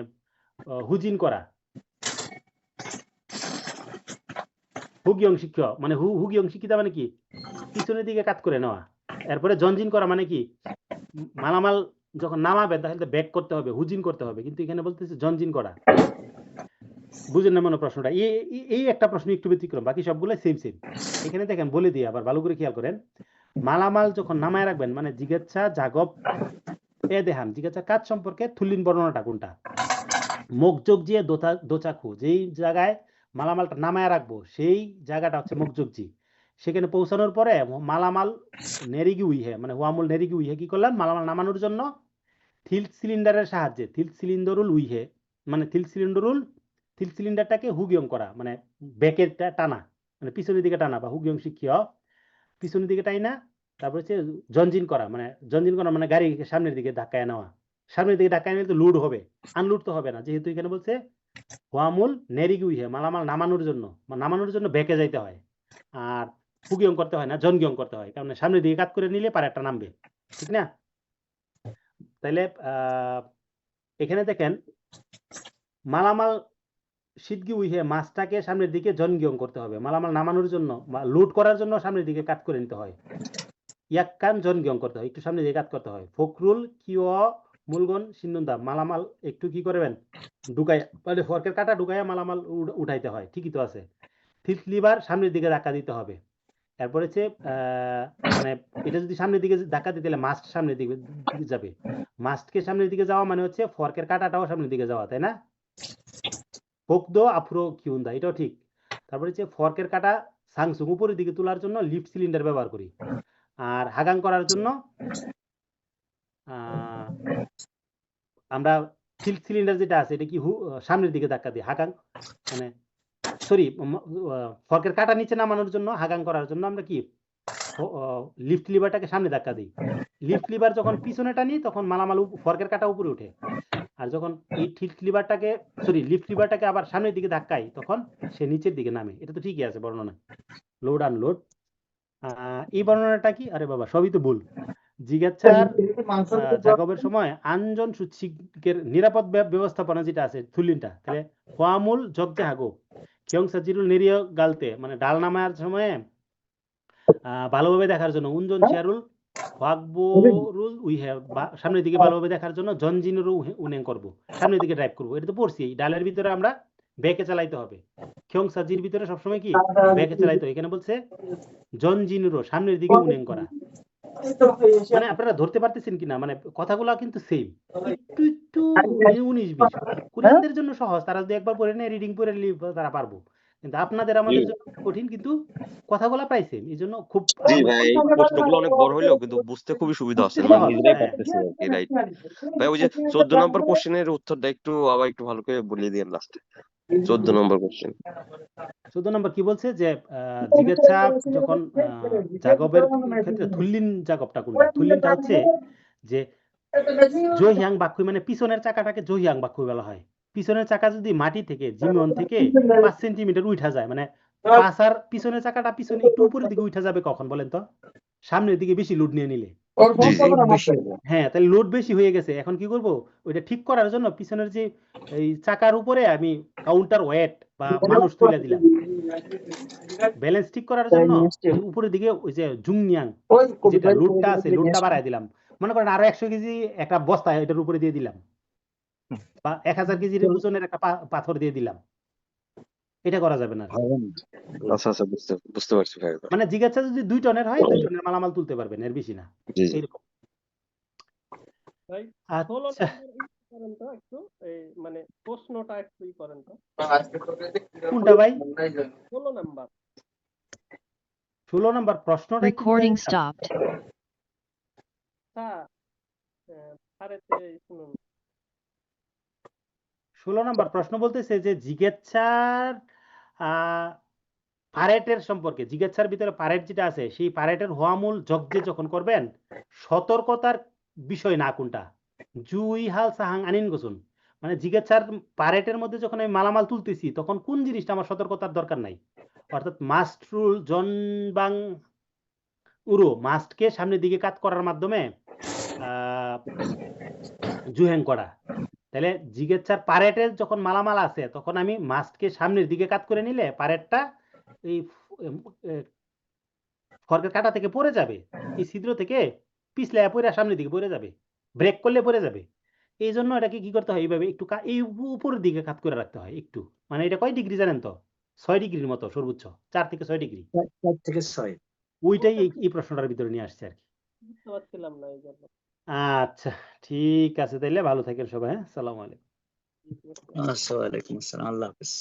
হুজিন করা, হুগিয়ং শিক্ষ মানে হুগিয়ং শিক্ষিতা মানে কি পিছনের দিকে কাত করে নেওয়া। এরপরে জনজিন করা মানে কি মালামাল যখন নামাবে তাহলে ব্যাক করতে হবে, হুজিন করতে হবে, কিন্তু এখানে বলতেছে জনজিন করা। বুঝেন না মনে প্রশ্নটা? এই একটা প্রশ্ন একটু ব্যতিক্রম, বাকি সবগুলো সেম সেম। এখানে দেখেন বলে দিই আবার ভালো করে খেয়াল করেন। মালামাল যখন নামায় রাখবেন, মানে জিজ্ঞাসা জাগব এ দেহান, জিজ্ঞাসা কাজ সম্পর্কে থুলিন বর্ণনাটা কোনটা? মুখযোগ দিয়ে দোচাকু, যেই জায়গায় মালামালটা নামায় রাখবো সেই জায়গাটা হচ্ছে মুখযোগজি। সেখানে পৌঁছানোর পরে মালামাল নেরিগি উইহে, মানে হোয়ামুল নেরিগি উইহে কি করলাম, মালামাল নামানোর জন্য থিল সিলিন্ডারের সাহায্যে, থিল সিলিন্ডারুল উইহে মানে থিল সিলিন্ডারটাকে হুগিয়ং করা, মানে ব্যাকের টানা, মানে পিছনের দিকে টানা, বা হুগিয়ং শিখিও পিছনের দিকে টাই না। তারপর হচ্ছে জঞ্জিন করা, মানে গাড়ি সামনের দিকে ধাক্কায় নেওয়া। সামনের দিকে ধাক্কায় নিলে তো লুড হবে, আনলুড তো হবে না, যেহেতু এখানে বলছে হোয়ামুল নেরিগি উইহে, মালামাল নামানোর জন্য ব্যাকে যাইতে হয়, আর হুগিয়ং করতে হয় না, জনগিয়ং করতে হয়, কারণ সামনের দিকে কাত করে নিলে পারে একটা নামবে, ঠিক না? তাইলে এখানে দেখেন মালামাল সিদ্ধি উইহে, মাছটাকে সামনের দিকে জনগিয়ং করতে হবে, মালামাল নামানোর জন্য বা লোড করার জন্য সামনের দিকে কাত করে নিতে হয়, ইয়াক্কান জনগিয়ং করতে হয়, একটু সামনের দিকে কাত করতে হয়। ফখরুল কিও মূলগন সিন্নুন্দা, মালামাল একটু কি করবেন ঢুকাই, মানে ফর্কের কাটা ঢুকাইয়া মালামাল উঠাইতে হয়, ঠিকই তো আছে। থিট লিভার সামনের দিকে ধাক্কা দিতে হবে। এরপর হচ্ছে মানে এটা যদি সামনের দিকে ধাক্কা দিই তাহলে মাস্ট সামনের দিকে যাবে। মাস্টকে সামনের দিকে যাওয়া মানে হচ্ছে ফর্কের কাঁটাটাও সামনের দিকে যাওয়া, তাই না? ফোকদো আফ্রো কিউন্দা, এটাও ঠিক। তারপর হচ্ছে ফর্কের কাঁটা সাংসুং উপরের দিকে তোলার জন্য লিফট সিলিন্ডার ব্যবহার করি, আর হাগাং করার জন্য আমরা সিল্ক সিলিন্ডার যেটা আছে এটা কি সামনের দিকে ধাক্কা দিই। হাগাং মানে সরি ফর্কের কাঁটা নিচে নামানোর জন্য, হাগাং করার জন্য আমরা কি লিফট লিভারটাকে সামনে ধাক্কা দিই। লিফট লিভার যখন পিছনে টানি তখন মালামাল ফর্কের কাঁটা উপরে ওঠে, আর যখন এই লিফট লিভারটাকে আবার সামনের দিকে ধাক্কাই তখন সে নিচের দিকে নামে। এটা তো ঠিকই আছে বর্ণনা, লোড আনলোড। এই বর্ণনাটা কি? আরে বাবা সবই তো ভুল। জিজ্ঞাসার জাগবের সময় আঞ্জন সুচিকের নিরাপদ ব্যবস্থাপনা যেটা আছে থুলিনটা, তাহলে হোয়ামুল জগজে হাগো কিয়ংসা জিরুল নেরিয় গালতে, মানে ডাল নামার সময়ে ভালোভাবে দেখার জন্য উনজন চিয়ারুল হোয়াকবোরুল উইহে, সামনের দিকে ভালোভাবে দেখার জন্য জনজিনুরু উনেং করবো, সামনের দিকে ড্রাইভ করবো। এটা তো পড়ছি, ডালের ভিতরে আমরা ব্যাকে চালাইতে হবে। কিয়ংসা জির ভিতরে সবসময় কি ব্যাকে চালাইতে হবে। এখানে বলছে জনজিনুরু সামনের দিকে উনেং করা। মানে আপনারা ধরতে পারতেছেন কিনা, মানে কথাগুলো কিন্তু সেম, একটু একটু 19-20। কোরিয়ানদের জন্য সহজ, তারা যদি একবার পড়ে নেয় রিডিং পড়ে তারা পারবো, কিন্তু আপনাদের আমাদের জন্য কঠিন, কিন্তু কথাগুলো প্রায় সেম। এই জন্য খুব জি ভাই, এই প্রশ্নগুলো অনেক বড় হইলেও কিন্তু বুঝতে খুবই সুবিধা হচ্ছে, আমরা নিজেরাই পারতেছি আর কি। রাইট ভাই, ওই যে 14 নম্বর কোশ্চেনের উত্তরটা একটু আবার একটু ভালো করে বলিয়ে দিন লাস্টে। 14 নম্বর কোশ্চেন 14 নম্বর কি বলছে যে জিজ্ঞাসা যখন জাগবের ক্ষেত্রে থুল্লিন জাগবটা কোনটা? থুল্লিনটা হচ্ছে যে জহিয়াং বাক্য, মানে পিছনের চাকাটাকে জহিয়াং বাক্য বলা হয়। পিছনের চাকা যদি মাটি থেকে জিমিয়ন থেকে 5 সেন্টিমিটার উঠা যায়, মানে পাছার পিছনের চাকাটা পিছনে একটু উপরের দিকে উঠা যাবে কখন বলেন তো? সামনের দিকে বেশি লোড নিয়ে নিলে। হ্যাঁ, তাহলে লোড বেশি হয়ে গেছে, এখন কি করব? ওইটা ঠিক করার জন্য পিছনের যে এই চাকার উপরে আমি কাউন্টার ওয়েট বা মানুষ তুলে দিলাম। ব্যালেন্স ঠিক করার জন্য উপরের দিকে ওই যে জুংনিয়াং যেটা লোডটা আছে, লোডটা বাড়ায় দিলাম। মনে করেন আরো 100 কেজি একটা বস্তা এটার উপরে দিয়ে দিলাম, বা 1000 কেজির ওজনের একটা পাথর দিয়ে দিলাম। এটা করা যাবে না। আচ্ছা আচ্ছা, বুঝতে পারছি ভাই। মানে জিজ্ঞাসা যদি 2 টনের হয় 2 টনের মালামাল তুলতে পারবেন, এর বেশি না। এরকম। আচ্ছা, মানে প্রশ্নটা একটু করেন তো। কোনটা ভাই? 16 নাম্বার। 16 নাম্বার প্রশ্নটা Recording stopped. স্যার আরেতে শুনুন। 16 নাম্বার প্রশ্ন বলতেছে যে জিজ্ঞাসার পারেটের সম্পর্কে, জিজ্ঞাসার ভিতরে পারেট যেটা আছে সেই পারেটের হোয়ামূল জগজে যখন করবেন সতর্কতার বিষয় না কোনটা? জুই হাল সাহাং আনিন গোসুন, মানে জিজ্ঞাসার পারেটের মধ্যে যখন আমি মালামাল তুলতেছি তখন কোন জিনিসটা আমার সতর্কতার দরকার নাই? অর্থাৎ মাস্ট রুল জনবাং উরো, মাস্টকে সামনের দিকে কাত করার মাধ্যমে জুহেং করা। তাহলে জিজ্ঞাসার পারেটে যখন মালামাল আছে তখন আমি মাস্টকে সামনের দিকে কাত করে নিলে পারেটটা এই ফর্কের কাঁটা থেকে পড়ে যাবে, এই ছিদ্র থেকে পিছলে পড়ে সামনের দিকে পড়ে যাবে, ব্রেক করলে পড়ে যাবে। এই জন্য এটাকে কি করতে হয়, এইভাবে একটু এই উপরের দিকে কাত করে রাখতে হয় একটু। মানে এটা কয় ডিগ্রি জানেন তো? 6 ডিগ্রির মতো সর্বোচ্চ, 4 থেকে 6 ডিগ্রি। 4 থেকে 6। ওইটাই এই প্রশ্নটার ভিতরে নিয়ে আসছে আর কি। বুঝতে পারছিলাম না এই জন্য। আচ্ছা ঠিক আছে, তাইলে ভালো থাকেন সবাই। হ্যাঁ, আসসালামু আলাইকুম। আচ্ছা, ওয়ালাইকুম আসসালাম, আল্লাহ হাফেজ।